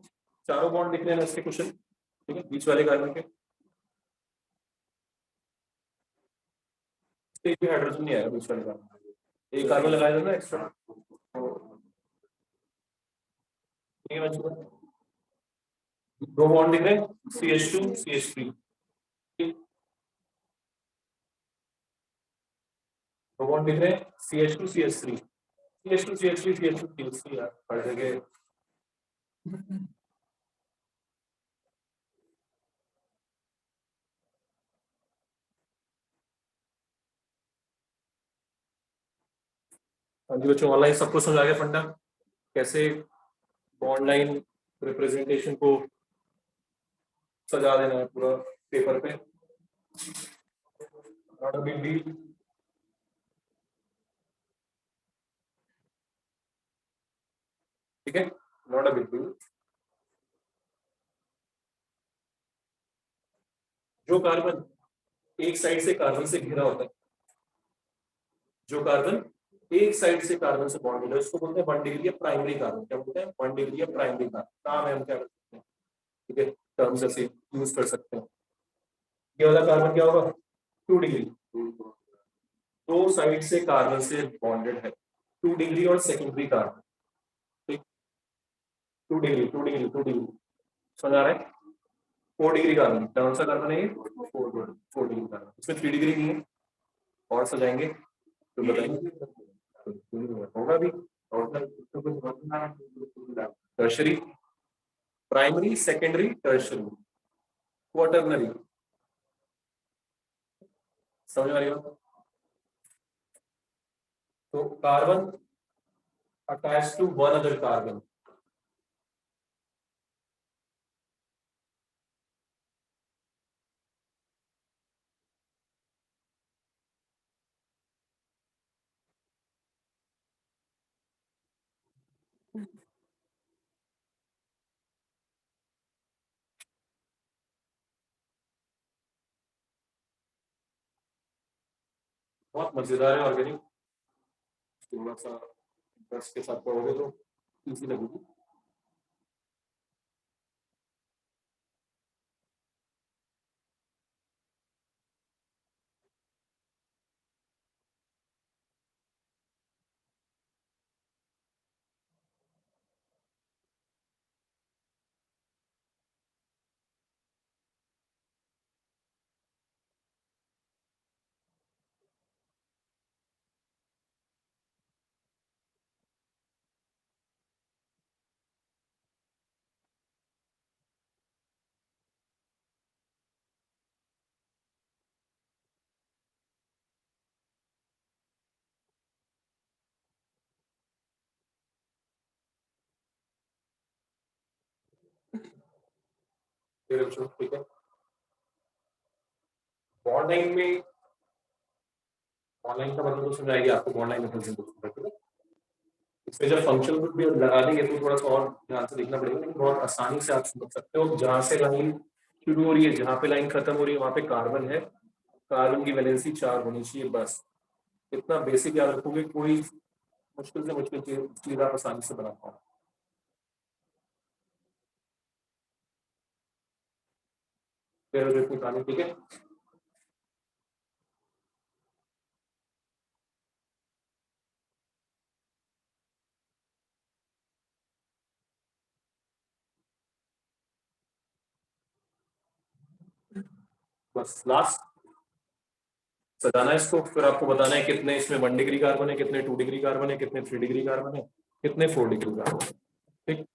चारों बॉन्ड दिख रहे हैं इसके क्वेश्चन, ठीक है, बीच वाले कार्बन के एक भी हाइड्रोजन नहीं आएगा बीच वाले कार्बन, एक कार्बन लगाया था ना एक्स्ट्रा। ठीक है बच्चों, दो बॉन्ड दिख रहे हैं, CH2 CH3, दो बॉन्ड दिख रहे हैं, CH2 CH3, CH2 CH3 CH2 CH3 यार पढ़ देंगे। हाँ जी बच्चों, ऑनलाइन सबको समझ आ गया फंडा, कैसे ऑनलाइन रिप्रेजेंटेशन को सजा देना है पूरा पेपर पे, नॉट अ बिग डील। ठीक है, नॉट अ बिग डील। जो कार्बन एक साइड से कार्बन से घिरा होता है, जो कार्बन एक साइड से कार्बन से बॉन्ड होता है, उसको बोलते हैं one degree of primary carbon. क्या बोलते हैं? One degree of primary carbon, नाम है, हम क्या कर सकते हैं, ठीक है, टर्म्स ऐसे यूज कर सकते हैं। ये वाला कार्बन क्या होगा? 2 डिग्री, दो साइड से कार्बन से बॉन्डेड है, 2 डिग्री और सेकेंडरी कार्बन, ठीक, 2 डिग्री समझ आ रहा है? 4 डिग्री कार्बन, कौन सा कार्बन है ये? 4 डिग्री कार्बन, इसमें 3 डिग्री नहीं है, और सजाएंगे तो बताएंगे होगा भी। Tertiary, primary, secondary, tertiary, quaternary, समझ आ रही हो? तो carbon attach to one other carbon, बहुत मजेदार है ऑर्गेनिक, थोड़ा सा इंटरेस्ट के साथ पढ़ोगे तो इजी लगेगी। ठीक है। बॉन्ड लाइन में ऑनलाइन का मतलब तो समझ आएगी आपको, बॉन्ड लाइन रिप्रेजेंटेशन। इसमें जब फंक्शन ग्रुप भी लगा देंगे तो थोड़ा सा और ध्यान से देखना पड़ेगा, लेकिन बहुत आसानी से आप समझ सकते हो। जहां से लाइन शुरू हो रही है, जहां पे लाइन खत्म हो रही है, वहां पे कार्बन है, कार्बन की वैलेंसी 4 होनी चाहिए, बस इतना बेसिक याद रखोगे, कोई मुश्किल से मुश्किल चीज आप आसानी से बना पाओ। फिर निकालें, ठीक है। बस लास्ट सजाना है इसको, फिर आपको बताना है कितने इसमें 1 डिग्री कार्बन है, कितने 2 डिग्री कार्बन है, कितने 3 डिग्री कार्बन है, कितने 4 डिग्री कार्बन है, ठीक।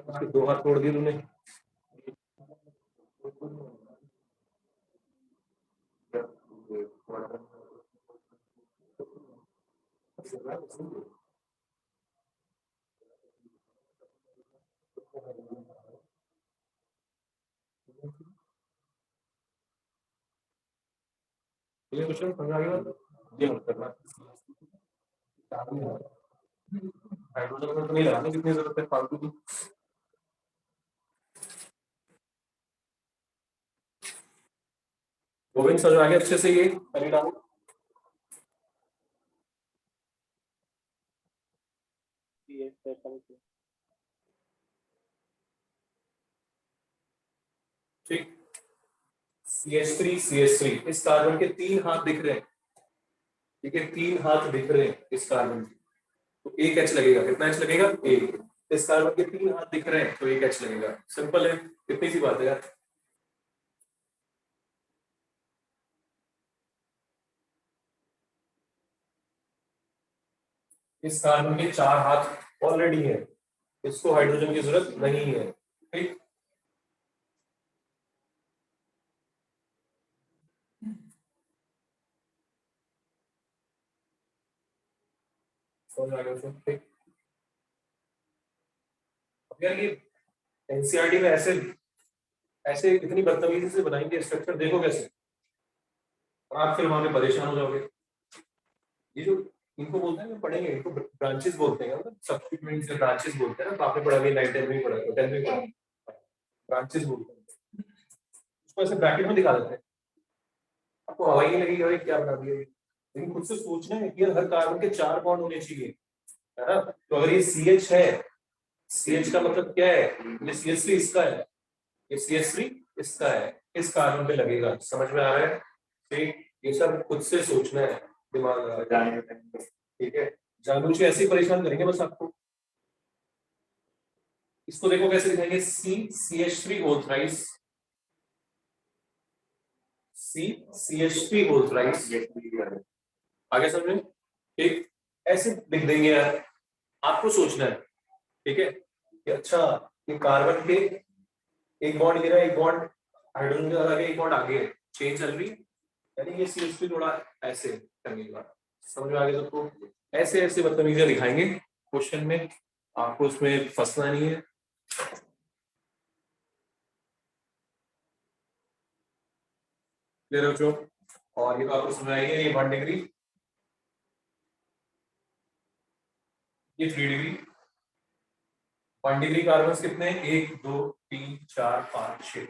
उसके 2 हाथ तोड़ दिए तूने। ये क्वेश्चन समझ आ गया, ये मत करना। हाइड्रोजन में तो नहीं लगाने कितनी जरूरत है फालतू की। गोविंद समझ आ गया अच्छे से, ये पहले डाउट। ठीक। CH3 इस कार्बन के 3 हाथ दिख रहे हैं, ठीक है, 3 हाथ दिख रहे हैं इस कार्बन के, तो एक H लगेगा। कितना H लगेगा? एक। इस कार्बन के 3 हाथ दिख रहे हैं तो एक H लगेगा। सिंपल है, कितनी सी बात है यार। इस कार्बन के 4 हाथ ऑलरेडी है, इसको हाइड्रोजन की जरूरत नहीं है, ठीक। समझ आ गया उसको, ठीक। अब यार ये एनसीईआरटी में ऐसे ऐसे इतनी बदतमीजी से बनाएंगे स्ट्रक्चर, देखो कैसे, और आप फिर वहां पे परेशान हो जाओगे। ये जो इनको बोलते हैं, पढ़ेंगे इनको ब्रांचेस बोलते हैं, मतलब सब्सिक्वेंट से ब्रांचेस बोलते हैं ना, तो आपने पढ़ा भी 9th 10th में पढ़ा, 10th में पढ़ा, ब्रांचेस बोलते हैं। उसको ऐसे ब्रैकेट में दिखा देते हैं, आपको हवा ही नहीं लगेगी भाई क्या बना दिया ये। लेकिन खुद से सोचना है कि यार हर कार्बन के 4 बॉन्ड होने चाहिए, है ना। तो अगर ये CH है, CH का मतलब क्या है, ये CH3 इसका है, ये CH3 इसका है, इस कार्बन पे लगेगा। समझ में आ रहा है? ठीक, ये सब खुद से सोचना है, दिमाग लगाना है। ठीक है, जानबूझ के ऐसे ही परेशान करेंगे बस आपको। इसको देखो कैसे लिखेंगे, CH3 whole thrice, CH3 whole thrice. आगे समझ में? ठीक, ऐसे लिख देंगे यार, आपको सोचना है। ठीक है, कि अच्छा ये कार्बन के एक बॉन्ड गिरा, एक बॉन्ड हाइड्रोजन के आगे, एक बॉन्ड आगे चेंज चल रही, यानी ये CH3 थोड़ा ऐसे टंगेगा। समझ में आ गया सबको? ऐसे ऐसे बदतमीजियां दिखाएंगे क्वेश्चन में, आपको उसमें फंसना नहीं है। क्लियर हो जो? और ये तो आपको समझ आएगी, ये 1 डिग्री, ये 3 डिग्री। 1 डिग्री कार्बन कितने, 1 2 3 4 5 6।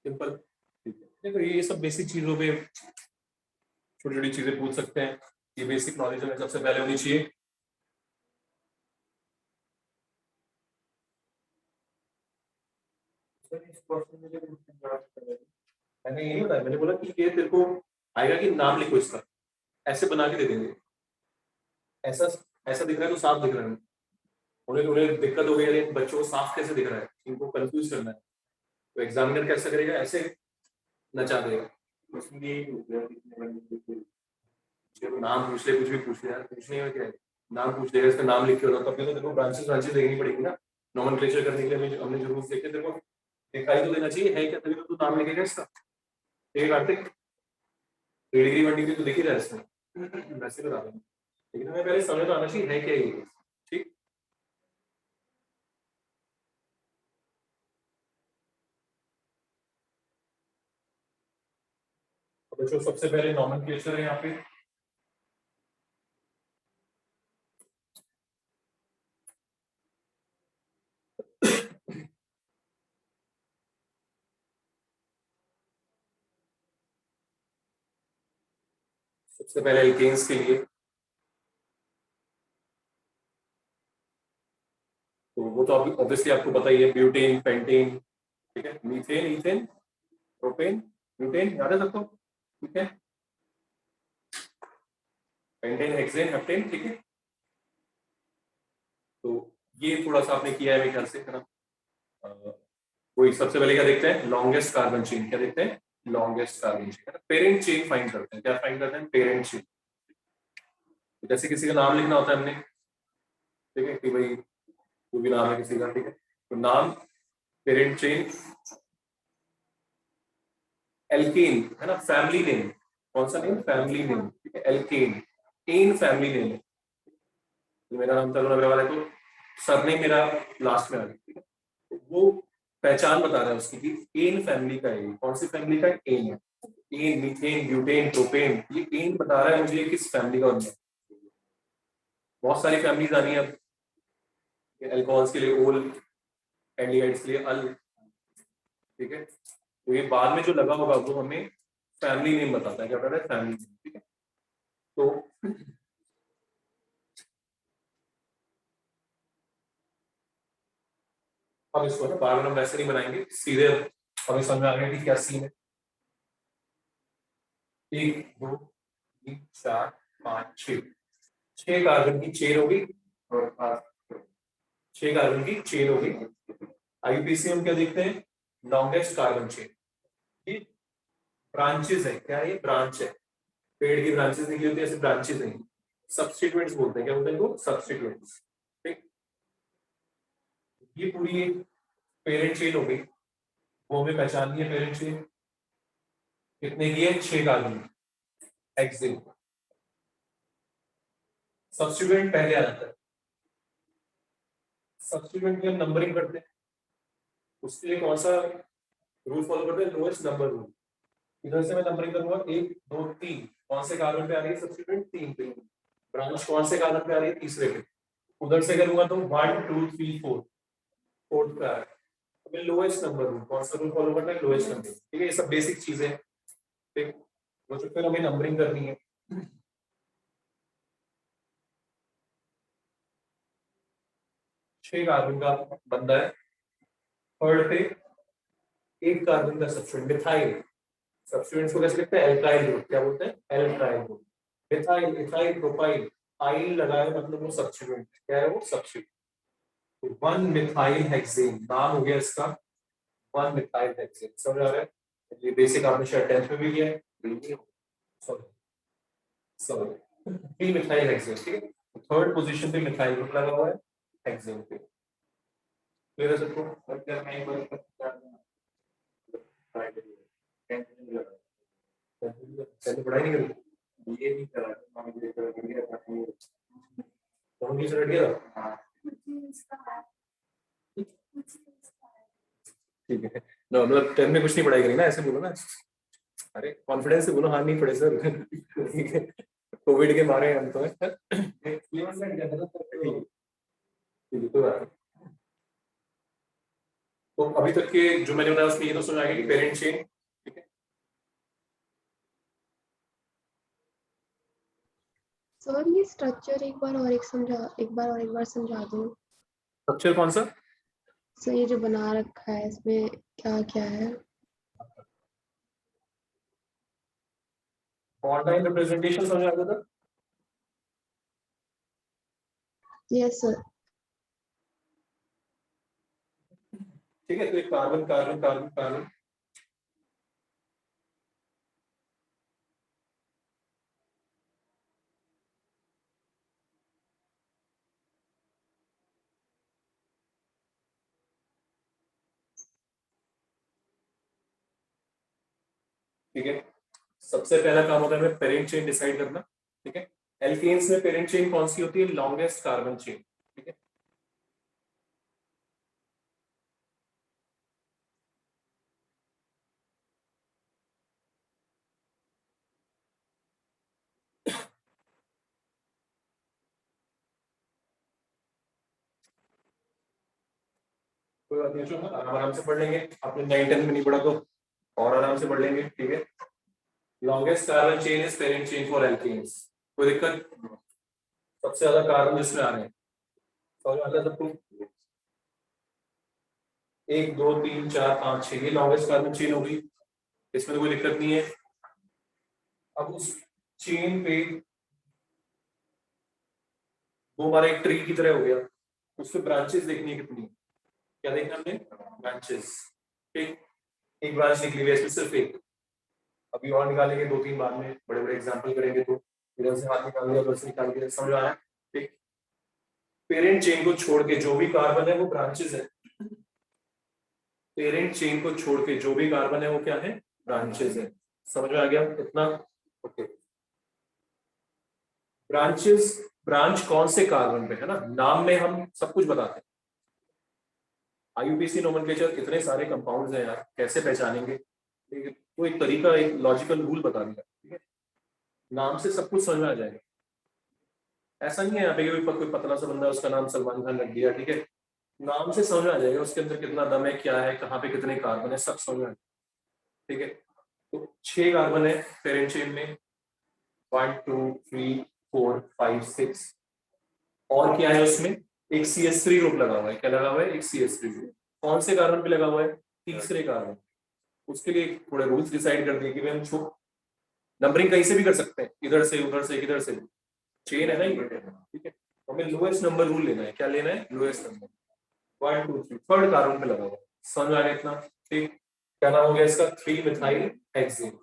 सिंपल। ठीक है, देखो ये सब बेसिक चीजों पे छोटी छोटी चीजें पूछ सकते हैं, ये बेसिक नॉलेज हमें सबसे पहले होनी चाहिए। मैंने यही बताया, मैंने बोला कि ये तेरे को आएगा कि नाम लिखो इसका, ऐसे बना के दे देंगे। ऐसा ऐसा दिख रहा है तो साफ दिख रहा है, उन्हें उन्हें दिक्कत हो गई, अरे बच्चों को साफ कैसे दिख रहा है, इनको कंफ्यूज करना है, तो एग्जामिनर कैसे करेगा, ऐसे नचा देगा। चलो नाम पूछ ले, कुछ भी पूछ ले यार, पूछने में क्या है, नाम पूछ लेगा, इसका नाम लिख के होगा, तब भी तो तेरे को ब्रांचेस ब्रांचेस देखनी पड़ेगी ना, नोमेनक्लेचर करने के लिए हमने जो रूल्स देखे तेरे को दिखाई तो देना चाहिए है क्या, तभी तो तू नाम लिखेगा इसका। ठीक है कार्तिक, 3 डिग्री 1 डिग्री तो देख ही रहा है इसमें, वैसे बता देना, लेकिन हमें पहले समझ तो आना चाहिए है क्या ये। ठीक, तो बच्चों सबसे पहले नोमेनक्लेचर है यहाँ पे, सबसे पहले एल्केन्स के लिए, तो वो तो ऑब्वियसली आपको पता ही है, ब्यूटेन पेंटेन, ठीक है, मीथेन इथेन प्रोपेन ब्यूटेन, याद है सबको? ठीक है, पेंटेन हेक्सेन हेप्टेन, ठीक है। तो ये थोड़ा सा आपने किया है मेरे ख्याल से, है ना? कोई सबसे पहले क्या देखते हैं, लॉन्गेस्ट कार्बन चेन, क्या देखते हैं, longest carbon chain, parent chain find करते हैं, क्या फाइंड करते हैं, पेरेंट चेन। जैसे किसी का नाम लिखना होता है हमने, ठीक है, कि भाई कोई भी नाम है किसी का, ठीक है, तो नाम, पेरेंट चेन, एल्केन, है ना, फैमिली नेम, कौन सा नेम, फैमिली नेम, ठीक है, एल्केन, एन फैमिली नेम है, तो मेरा नाम तरुण अग्रवाल है, तो सरनेम मेरा लास्ट में आ गया, ठीक है, तो वो पहचान बता रहा है उसकी कि एन फैमिली का है, कौन सी फैमिली का, एन है, एन मीथेन ब्यूटेन प्रोपेन, ये एन बता रहा है मुझे किस फैमिली का होना है। बहुत सारी फैमिलीज आनी है अब, अल्कोहल्स के लिए ओल, एल्डिहाइड्स के लिए अल, ठीक है, तो ये बाद में जो लगा होगा वो हमें फैमिली नेम बताता है, क्या बताता है, फैमिली नेम, ठीक है। तो अब इसको ना बार बार हम वैसे नहीं बनाएंगे, सीधे हमें समझ में आ गया कि क्या सीन है। 1 2 3 4 5 6, 6 कार्बन की चेन होगी, और 6 कार्बन की चेन होगी। आईपीसी हम क्या देखते हैं, लॉन्गेस्ट कार्बन चेन, ये ब्रांचेस है, क्या है, ये ब्रांच है, पेड़ की ब्रांचेस निकली होती है, ऐसे ब्रांचेस हैं, सब्स्टिट्यूएंट्स बोलते हैं, क्या बोलते हैं इनको, सब्स्टिट्यूएंट्स, ठीक। ये पूरी एक पेरेंट चेन हो गई, वो हमें पहचाननी है, पेरेंट चेन कितने की है, 6 कार्बन, हेक्सेन। सब्स्टिट्यूएंट पहले आ जाता है, सब्स्टिट्यूएंट की हम नंबरिंग करते हैं, उसके लिए कौन सा रूल फॉलो करते हैं, लोएस्ट नंबर रूल। इधर से मैं नंबरिंग करूंगा 1 2 3, कौन से कार्बन पे आ रही है सब्स्टिट्यूएंट, 3 पे, ब्रांच कौन से कार्बन पे आ रही है, तीसरे पे, उधर से करूंगा तो 1 2 3 4, फोर्थ पे आ रहा है। हमें लोएस्ट नंबर रूल, कौन सा रूल फॉलो करना है? Lowest number. ठीक है, ये सब बेसिक चीजें हैं। ठीक, वो तो फिर हमें नंबरिंग करनी है। 6 कार्बन का बंदा है, थर्ड पे 8 कार्बन का सब्स्टिट्यूएंट मिथाइल। सब्स्टिट्यूएंट्स को कैसे लिखते हैं? Alkyl group. क्या बोलते हैं? Alkyl group. Methyl, ethyl, propyl, yl लगाए मतलब वो सब्स्टिट्यूएंट। क्या है वो? सब्स्टिट्यूएंट। तो 1 मिथाइल हेक्सेन नाम हो गया इसका, 1 मिथाइल हेक्सेन। समझ आ रहा है? ये बेसिक आपने शायद 10th में भी किया है। Sorry sorry, 3 methyl hexane. ठीक है, थर्ड पोजीशन पे मिथाइल ग्रुप लगा हुआ है हेक्सेन पे। क्लियर है सबको? पहले पढ़ाई नहीं करी? ये नहीं करा, कौन सी रट गया? ठीक है, नो मतलब 10 में कुछ नहीं पढ़ाई करी ना, ऐसे बोलो ना। अरे कॉन्फिडेंस से बोलो, हाँ नहीं पढ़े सर। ठीक है, कोविड के मारे हम तो है। तो अभी तक के जो मैंने बताया उसमें ये तो समझ आ गया कि पेरेंट चेन। ठीक है, सर ये स्ट्रक्चर एक बार और एक बार समझा दो। स्ट्रक्चर कौन सा? सर ये जो बना रखा है इसमें क्या क्या है? ऑनलाइन रिप्रेजेंटेशन समझ आ गया था? Yes sir. ठीक है, तो एक कार्बन कार्बन कार्बन कार्बन, ठीक है। सबसे पहला काम होता है हमें पेरेंट चेन डिसाइड करना। ठीक है, एल्केन्स में पेरेंट चेन कौन सी होती है? Longest carbon chain. ठीक है, कोई बात नहीं, जो आराम आराम से पढ़ लेंगे। आपने 9 10 में नहीं पढ़ा तो और आराम से पढ़ लेंगे। ठीक है, longest carbon chain is parent chain for alkanes. कोई दिक्कत? सबसे ज्यादा कार्बन जिसमें आ रहे हैं, समझ आता है सबको? 1 2 3 4 5 6, ये लॉन्गेस्ट कार्बन चेन होगी, इसमें तो कोई दिक्कत नहीं है। अब उस चेन पे वो हमारा एक ट्री की तरह हो गया, उससे ब्रांचेस देखनी है कितनी। क्या देखना हमने? ब्रांचेस। एक एक ब्रांच निकली हुई है इसमें, सिर्फ एक। अभी और निकालेंगे 2 3 बाद में, बड़े बड़े एग्जांपल करेंगे तो इधर से हाथ निकाल दिया, उधर से निकाल दिया। समझ आया? ठीक, पेरेंट चेन को छोड़ के जो भी कार्बन है वो ब्रांचेस है। पेरेंट चेन को छोड़ के जो भी कार्बन है वो क्या है? ब्रांचेस है। समझ में आ गया इतना? ओके, ब्रांचेस, ब्रांच कौन से कार्बन पे है ना, नाम में हम सब कुछ बताते हैं। आईयूपीएसी नोमेनक्लेचर इतने सारे कंपाउंड्स हैं यार, कैसे पहचानेंगे? तो एक तरीका, एक लॉजिकल रूल बता दिया। ठीक है, नाम से सब कुछ समझ में आ जाएगा। ऐसा नहीं है यहाँ पे कोई पतला सा बंदा है उसका नाम सलमान खान रख दिया। ठीक है, नाम से समझ में आ जाएगा उसके अंदर कितना दम है, क्या है, कहाँ पे कितने कार्बन है, सब समझ में आ जाएगा। ठीक है, तो 6 कार्बन है पेरेंट चेन में, 1 2 3 4 5 6। और क्या है उसमें? एक CH3 ग्रुप लगा हुआ है। क्या लगा हुआ है? एक CH3 ग्रुप। कौन से कार्बन पे लगा हुआ है? तीसरे कार्बन। उसके लिए थोड़े रूल्स डिसाइड कर दिए कि भाई हम नंबरिंग कहीं से भी कर सकते हैं, इधर से उधर से किधर से, चेन है ना ये। ठीक है, तो हमें लोएस्ट नंबर रूल लेना है। क्या लेना है? Lowest number. 1 2 3 थर्ड कार्बन पे लगा हुआ है। समझ आ गया इतना? ठीक, क्या नाम हो गया इसका? 3 मिथाइल हेक्सेन।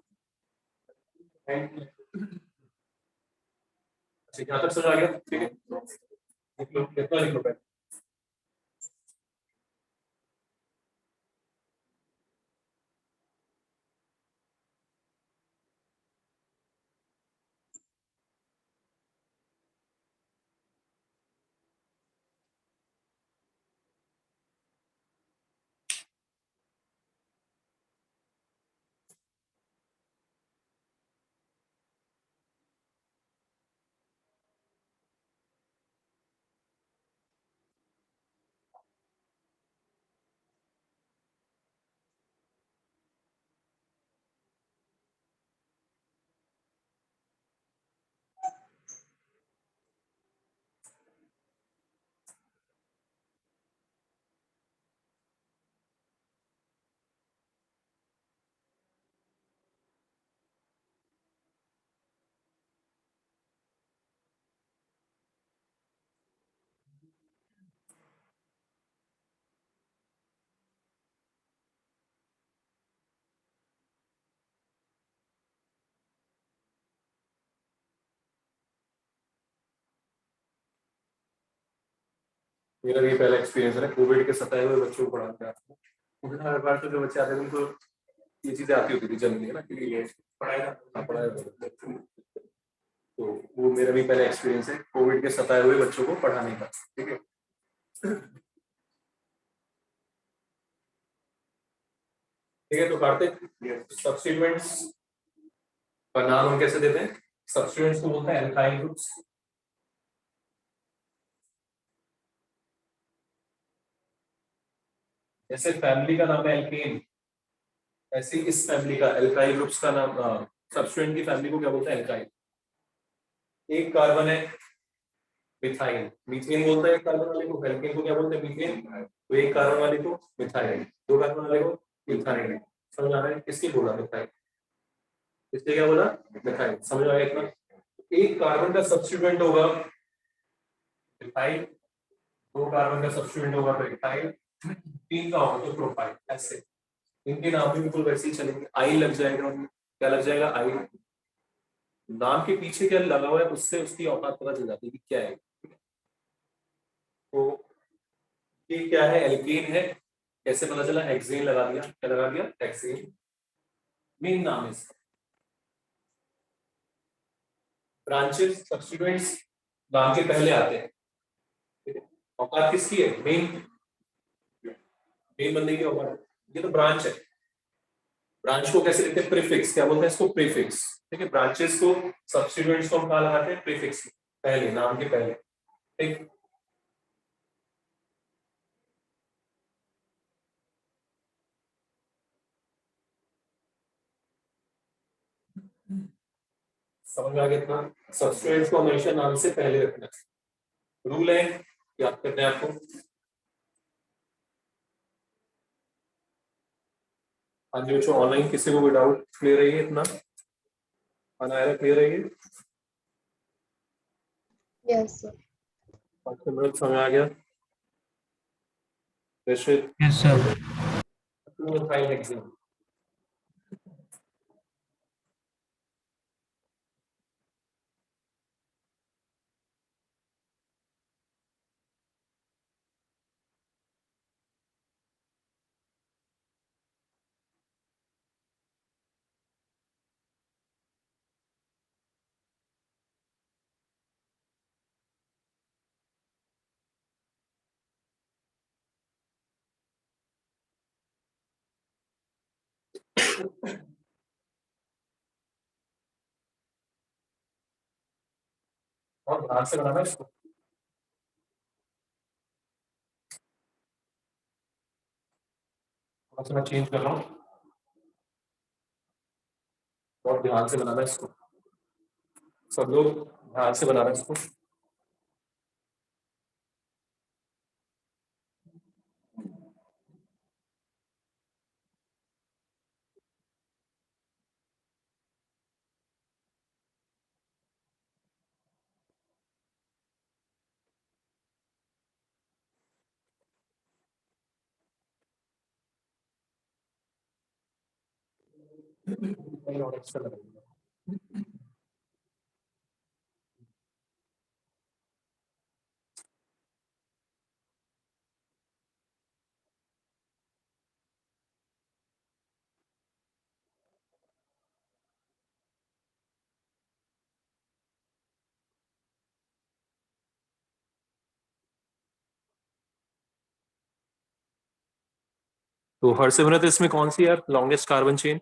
अच्छा, यहाँ तक समझ आ गया? ठीक है, लिख लो, कितना लिख लो? मेरा भी पहला एक्सपीरियंस है कोविड के सताए हुए बच्चों को पढ़ाने का। मुझे हर बार तो जो बच्चे आते थे उनको ये चीजें आती होती थी जनरली है ना कि ये पढ़ाएगा। तो वो मेरा भी पहला एक्सपीरियंस है कोविड के सताए हुए बच्चों को पढ़ाने का। ठीक है, ठीक है, तो काटते सब्स्टिट्यूएंट्स का नाम हम कैसे देते हैं? सब्स्टिट्यूएंट्स को बोलते हैं एल्काइल ग्रुप्स। जैसे फैमिली का नाम है एल्केन, ऐसे इस फैमिली का एल्काइल ग्रुप्स का नाम सब्स्टिट्यूएंट की फैमिली को क्या बोलते हैं? एल्काइल। एक कार्बन है मिथाइल, मीथेन बोलते हैं एक कार्बन वाले को, एल्केन को क्या बोलते हैं? मीथेन। तो एक कार्बन वाले को मिथाइल, दो कार्बन वाले को मिथाइल। समझ आ रहा है? किसके बोला मिथाइल? इसलिए क्या बोला? मिथाइल। समझ आया इतना? एक कार्बन का सब्स्टिट्यूएंट होगा मिथाइल, दो कार्बन का सब्स्टिट्यूएंट होगा तो इथाइल, तीन का होगा तो प्रोपाइल। ऐसे इनके नाम भी बिल्कुल वैसे ही चलेंगे, आई लग जाएगा उनमें। क्या लग जाएगा? आई। नाम के पीछे क्या लगा हुआ है उससे उसकी औकात पता चल जाती है कि क्या है। तो ये क्या है? एल्केन है। कैसे पता चला? हेक्सेन लगा दिया। क्या लगा दिया? हेक्सेन। मेन नाम है इसका। ब्रांचेस सब्स्टिट्यूएंट्स नाम के पहले आते हैं। ठीक है? औकात किसकी है? मेन, मेन बंदे की औकात। ये तो ब्रांच है। ब्रांच को कैसे लिखते हैं? प्रीफिक्स। क्या बोलते हैं इसको? प्रीफिक्स। ठीक है, ब्रांचेस को सब्स्टिट्यूएंट्स को हम कहा लगाते हैं? प्रीफिक्स, पहले, नाम के पहले। ठीक, समझ में आ गया इतना? सब्स्टिट्यूएंट्स को हमेशा नाम से पहले रखना है, रूल है, याद करना है आपको। हाँ जी बच्चों, ऑनलाइन किसी को कोई डाउट क्लियर है? ये इतना अनायरा क्लियर है? ये यस सर। समझ आ गया? निश्चित। Yes sir. एग्जाम और ध्यान से बनाना है इसको। थोड़ा सा मैं चेंज कर रहा हूँ, और ध्यान से बनाना है इसको। सब लोग ध्यान से बनाना है इसको। और अच्छा लगेगा। तो हर्षिमरत इसमें कौन सी है लॉन्गेस्ट कार्बन चेन?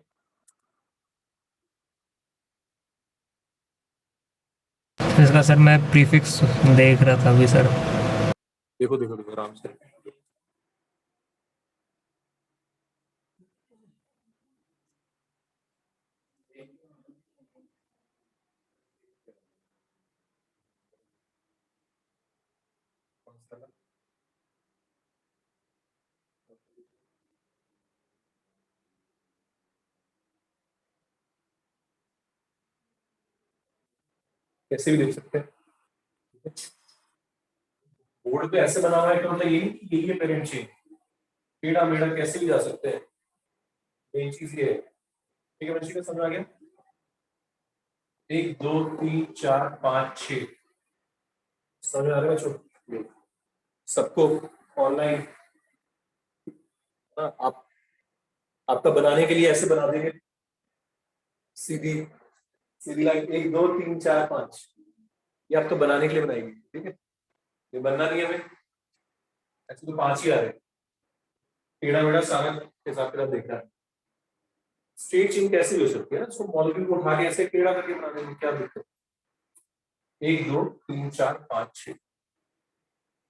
इसका सर मैं प्रीफिक्स देख रहा था अभी सर। देखो देखो देखो आराम से। कैसे भी देख सकते हैं। बोर्ड पे ऐसे बना हुआ है कि मतलब ये नहीं कि यही है पेरेंट चेन, टेढ़ा मेढ़ा कैसे भी जा सकते हैं। मेन चीज ये है। ठीक है बच्ची को समझ आ गया? एक दो तीन चार पाँच छह, समझ आ रहा है बच्चों? सबको ऑनलाइन आप आपका बनाने के लिए ऐसे बना देंगे, सीधी सीधी लाइन 1 2 3 4 5, ये आपको बनाने के लिए बनाएगी, ठीक है। ये बनना नहीं है हमें, ऐसे तो 5 ही आ रहे, टेढ़ा मेढ़ा सारा हिसाब किताब देखना है। स्ट्रेट चेन कैसे भी हो सकती है ना, उसको मॉलिक्यूल को उठा के ऐसे टेढ़ा करके बना देंगे, क्या दिक्कत है। 1 2 3 4 5 6,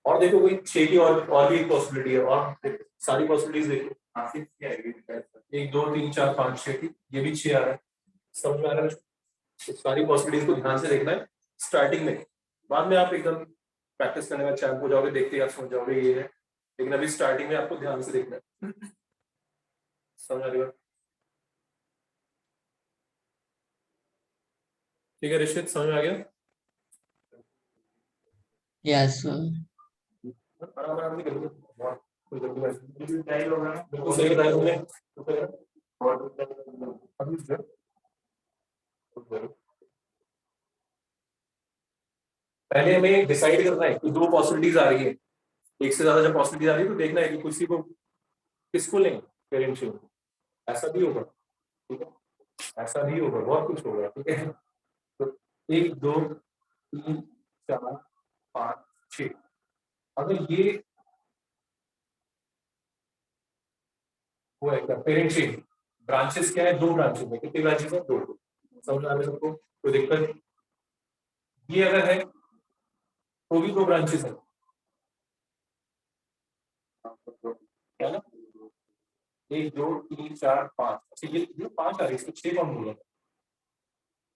और देखो कोई 6 की और भी पॉसिबिलिटी है, और सारी पॉसिबिलिटीज देखो। 1 2 3 4 5 6 की, ये भी 6 आ रहा है, समझ में आ रहा है। सारी पॉसिबिलिटीज को ध्यान से देखना है स्टार्टिंग में, बाद में आप एकदम प्रैक्टिस करने में चैंप हो जाओगे, देखते ही आप समझ जाओगे ये है, लेकिन अभी स्टार्टिंग में आपको ध्यान से देखना है। समझ आ रही है? ठीक है ऋषित, समझ में आ गया? Yes, sir. आराम आराम से करोगे, कोई बिल्कुल सही बताया तुमने। पहले हमें डिसाइड करना है कि 2 पॉसिबिलिटीज आ रही है, एक से ज्यादा जब पॉसिबिलिटीज आ रही है तो देखना है कि किसी को किसको लें, पेरेंट को। ऐसा भी होगा, ठीक है, ऐसा भी होगा, बहुत कुछ होगा, ठीक है। तो 1 2 3 4 5 6, अगर ये वो है पेरेंट चेन, ब्रांचेस क्या है, 2 ब्रांचेस है, कितनी ब्रांचेस है, 2। समझ आ रहा है सबको, कोई दिक्कत? ये अगर है तो भी 2 ब्रांचेस है, है ना। 1 2 3 4 5, अच्छा ये 5 आ रही है, इसको 6 कौन बोला,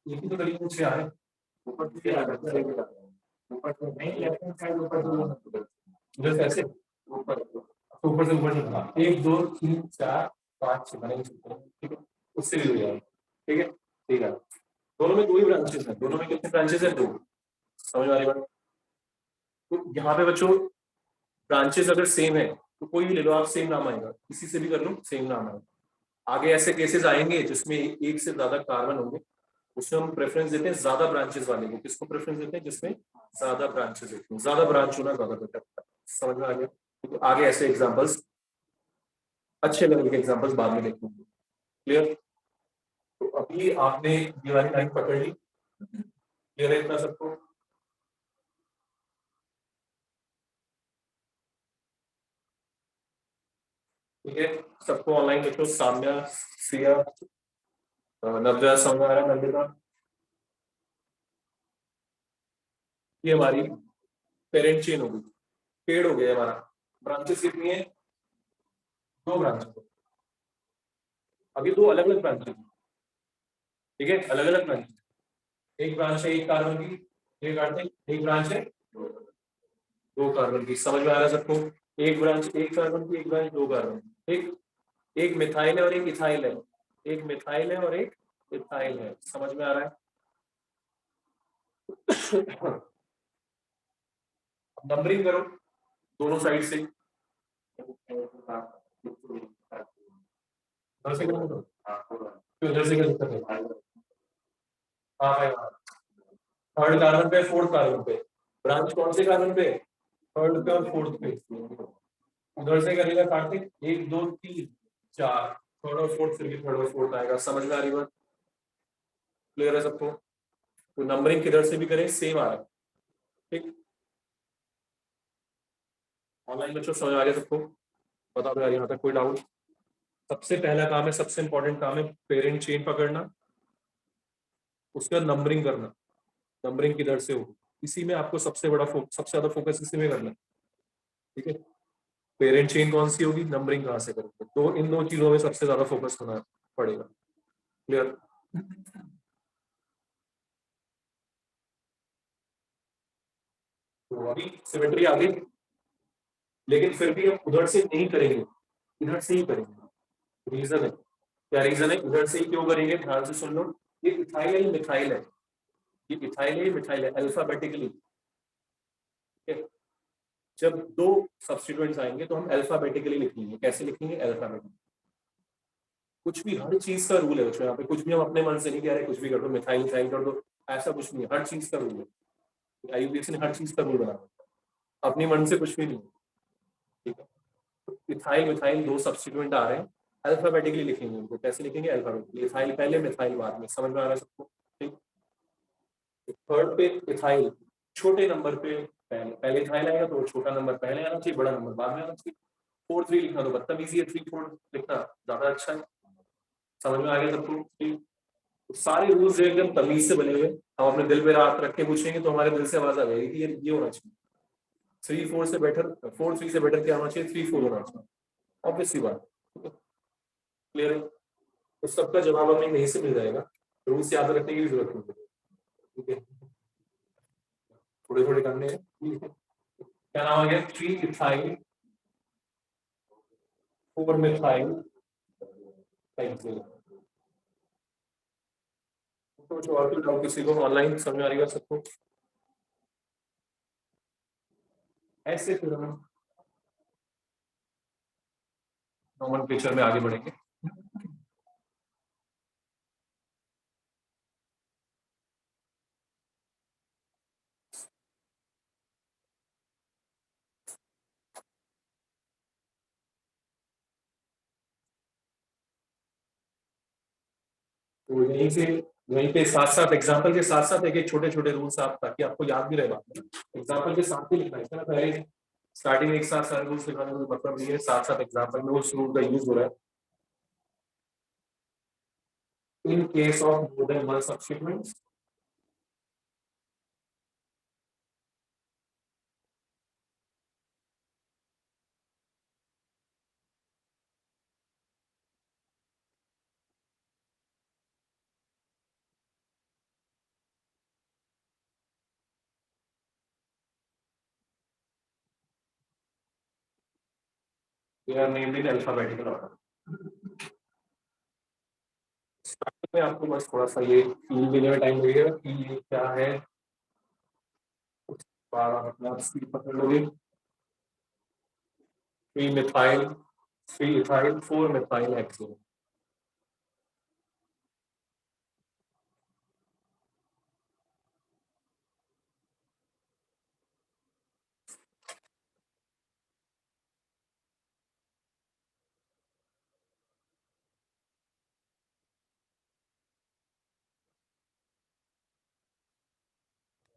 ये भी तो करीब 6 आ रहे हैं। ऊपर से आ रहा है, ऊपर से नहीं, लेफ्ट हैंड साइड ऊपर से उधर से ऐसे ऊपर ऊपर से ऊपर निकला, 1 2 3 4 5 6 बने, ठीक है, उससे भी हो जाएगा, ठीक है। ठीक है, दोनों में 2 ही ब्रांचेस हैं, दोनों में कितने ब्रांचेस हैं, 2। समझ आ रही बात? तो यहाँ पे बच्चों ब्रांचेस अगर सेम है तो कोई भी ले लो आप, सेम नाम आएगा, किसी से भी कर लो सेम नाम आएगा। आगे ऐसे केसेस आएंगे जिसमें एक से ज्यादा कार्बन होंगे, उसमें हम प्रेफरेंस देते हैं ज्यादा ब्रांचेस वाले को। किसको प्रेफरेंस देते हैं? जिसमें ज्यादा ब्रांचेस होते हैं, ज्यादा ब्रांच होना ज्यादा बेटर होता है। समझ में आ गया? तो आगे ऐसे एग्जांपल्स, अच्छे लेवल के एग्जांपल्स बाद में देखेंगे। क्लियर? तो अभी आपने ये वाली लाइन पकड़ ली, क्लियर है इतना सबको? ठीक है, सबको ऑनलाइन देखो, साम्या, सिया, नवजा, समझ आ रहा है? नंदिता, ये हमारी पेरेंट चेन होगी, पेड़ हो गया हमारा। ब्रांचेस कितनी है? 2 ब्रांचेस। अभी 2 अलग अलग ब्रांचेस, ठीक है, अलग अलग ब्रांच। एक ब्रांच है 1 कार्बन की, एक ब्रांच है 2 कार्बन की। समझ में आ रहा है सबको? एक ब्रांच 1 कार्बन की, एक ब्रांच 2 कार्बन की। एक मिथाइल है और एक इथाइल है, एक मिथाइल है और एक इथाइल है। समझ में आ रहा है? नंबरिंग करो दोनों साइड से, उधर से करो, क्यों उधर से क्या दिक्कत है? हाँ भाई, थर्ड कार्बन पे, फोर्थ कार्बन पे, ब्रांच कौन से कार्बन पे? थर्ड पे और फोर्थ पे। उधर से करेगा कार्तिक, 1 2 3 4, थर्ड और फोर्थ, फिर भी थर्ड और फोर्थ आएगा। समझ में आ रही बात? क्लियर है सबको? तो नंबरिंग किधर से भी करें सेम आ रहा है, ठीक। ऑनलाइन बच्चों समझ आ गया सबको? बताओ यार यहाँ तक कोई डाउट? सबसे पहला काम है, सबसे इंपॉर्टेंट काम है पेरेंट चेन पकड़ना, उसका नंबरिंग करना। नंबरिंग किधर से हो, इसी में आपको सबसे बड़ा सबसे ज्यादा फोकस इसी में करना है, ठीक है। पेरेंट चेन कौन सी होगी, नंबरिंग कहाँ से करोगे, तो इन 2 चीजों में सबसे ज्यादा फोकस करना पड़ेगा। क्लियर? तो अभी सिमेट्री आ गई, लेकिन फिर भी हम उधर से नहीं करेंगे, इधर से ही करेंगे। रीजन है क्या? रीजन है इधर से ही क्यों करेंगे, ध्यान से सुन लो। ये इथाइल है, मिथाइल है, ये इथाइल है, मिथाइल है, अल्फाबेटिकली। जब 2 सब्स्टिट्यूएंट्स आएंगे तो हम अल्फाबेटिकली लिखेंगे। कैसे लिखेंगे? अल्फाबेटिकली। कुछ भी, हर चीज का रूल है बच्चों यहाँ पे, कुछ भी हम अपने मन से नहीं कह रहे कुछ भी कर दो, मिथाइल मिथाइल कर दो, ऐसा कुछ नहीं है। हर चीज का रूल है, IUPAC ने हर चीज का रूल बना, अपनी मन से कुछ भी नहीं। ठीक है, इथाइल मिथाइल दो सब्स्टिट्यूएंट आ रहे हैं, अल्फाबेटिकली लिखेंगे उनको। कैसे लिखेंगे? अल्फाबेटिकली, इथाइल पहले मिथाइल बाद में। समझ में आ रहा है सबको? ठीक, थर्ड पे इथाइल छोटे नंबर पे पहले, पहले इथाइल आएगा तो छोटा नंबर पहले आना चाहिए, बड़ा नंबर बाद में आना चाहिए। 4 3 लिखना तो बदतमीजी है, 3 4 लिखना ज्यादा अच्छा है। समझ में आ गया सबको? ठीक, तो सारे रूल्स जो एकदम तमीज से बने हुए, हम अपने दिल पे रात रख के पूछेंगे तो हमारे दिल से आवाज आ जाएगी कि ये होना चाहिए। 3 4 से बेटर, 4 3 से बेटर क्या होना चाहिए? 3 4 होना चाहिए। ऑब्वियस सी बात, क्लियर है? तो सबका जवाब हमें यहीं से मिल जाएगा, रूल्स याद रखने की भी जरूरत नहीं है। ठीक है, थोड़े थोड़े करने हैं। ठीक है, क्या नाम आ गया? 3 इथाइल 4 मिथाइल हेक्सेन। कुछ और कोई डाउट किसी को? ऑनलाइन समझ में आ रही है सबको? ऐसे फिर हम नोमेनक्लेचर में आगे बढ़ेंगे। तो यहीं पे साथ साथ एग्जांपल के साथ साथ एक एक छोटे छोटे रूल्स आप, ताकि आपको याद भी रहे बात। एग्जांपल के साथ ही लिखना है ना, पहले स्टार्टिंग में एक साथ सारे रूल्स लिखाने का मतलब नहीं है, साथ साथ एग्जांपल में उस रूल का यूज हो रहा है। In case of more than one substituents, they are named in alphabetical order। Starting में आपको बस थोड़ा सा ये फील देने में टाइम लगेगा कि ये क्या है, उसके बाद आप अपने आप स्पीड पकड़ लोगे। 3 मिथाइल 3 इथाइल 4 मिथाइल हेक्सेन।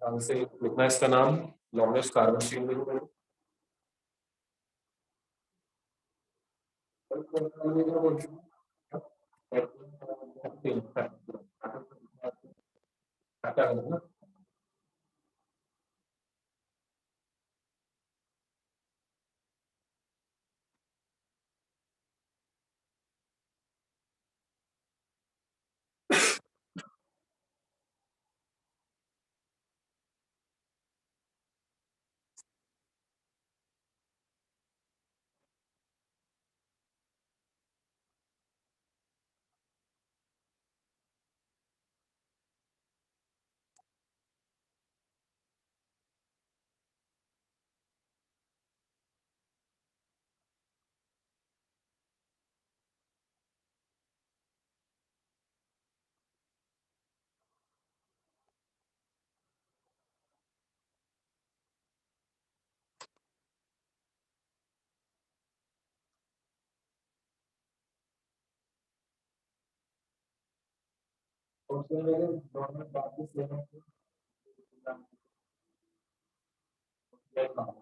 ध्यान से लिखना है इसका नाम, लॉन्गेस्ट कार्बन चेन लिखना है।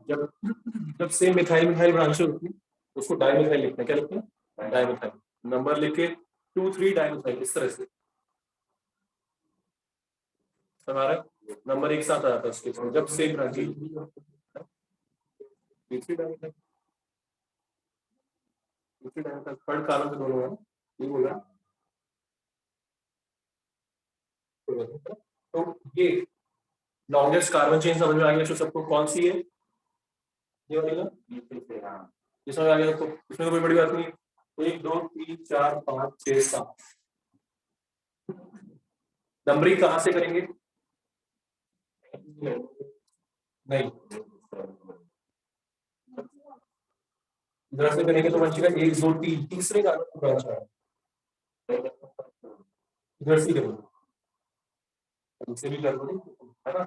जब जब सेम मिथाइल मिथाइल ब्रांचें होती है उसको डाइमिथाइल लिखना है। क्या लिखते हैं? डाइमिथाइल। नंबर लिख के 2 3 डाइमिथाइल, इस तरह से हमारा नंबर एक साथ आ जाता है उसके साथ। जब सेम ब्रांचें, तीसरी डाइमिथाइल, तीसरी डाइमिथाइल थर्ड कार्बन से दोनों है, ये बोल रहा है। तो ये लॉन्गेस्ट कार्बन चेन समझ में आ गया जो सबको? कौन सी है? ये वाली ना, ये समझ आ गया सबको? इसमें तो कोई बड़ी बात नहीं है। 1 2 3 4 5 6 7 नंबरिंग कहाँ से करेंगे? नहीं, इधर से करेंगे तो बचेगा 1 2 3, तीसरे कार्बन का ब्रांच है। इधर से करेंगे, इनसे भी कर दो, है ना?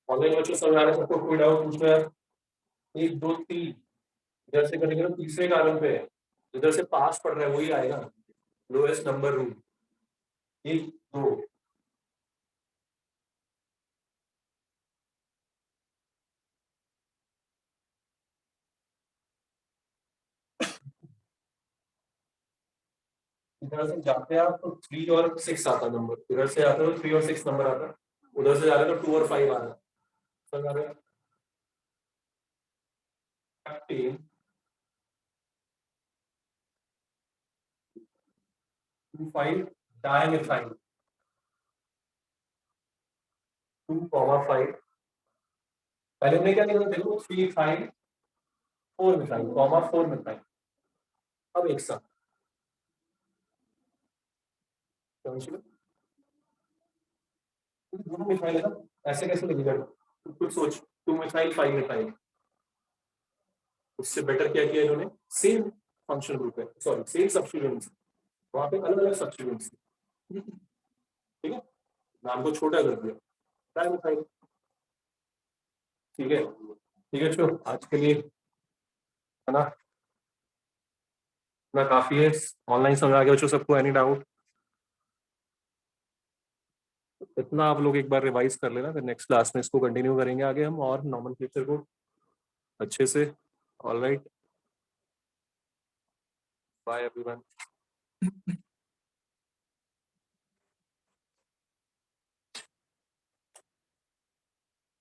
ऑनलाइन बच्चों समझ आ रहा है सबको? कोई डाउट पूछना है? 1 2 3 इधर से करेंगे ना, तीसरे कॉलम पे है, इधर से पास पढ़ रहा है वही आएगा, लोएस्ट नंबर रूल। 1 2 इधर से जाते हैं आप तो 3 और 6 आता नंबर, इधर से आते हो 3 और 6 नंबर आता, उधर से जा रहे हो तो 2 और 5 आ रहा है। समझ आ रहा है? 15 2 5 डायमिथाइल 2,5 पहले हमने क्या लिखा था देखो, 3 मिथाइल 4 मिथाइल 4 मिथाइल। अब एक साथ समझ लो, दोनों मिथाइल है ना, ऐसे कैसे लिखेगा? तो कुछ सोच, 2 मिथाइल 5 मिथाइल, उससे बेटर क्या किया इन्होंने, सेम फंक्शन ग्रुप है, सॉरी सेम सब्स्टिट्यूएंट्स, वहां पे अलग अलग सब्स्टिट्यूएंट्स, ठीक है, नाम को छोटा कर दिया, डायमिथाइल। ठीक है, ठीक है चलो आज के लिए है ना, ना काफी है। ऑनलाइन समझ आ गया बच्चों सबको? Any doubt? इतना आप लोग एक बार रिवाइज कर लेना, फिर नेक्स्ट क्लास में इसको कंटिन्यू करेंगे आगे हम, और नॉमेनक्लेचर को अच्छे से। Alright, bye everyone.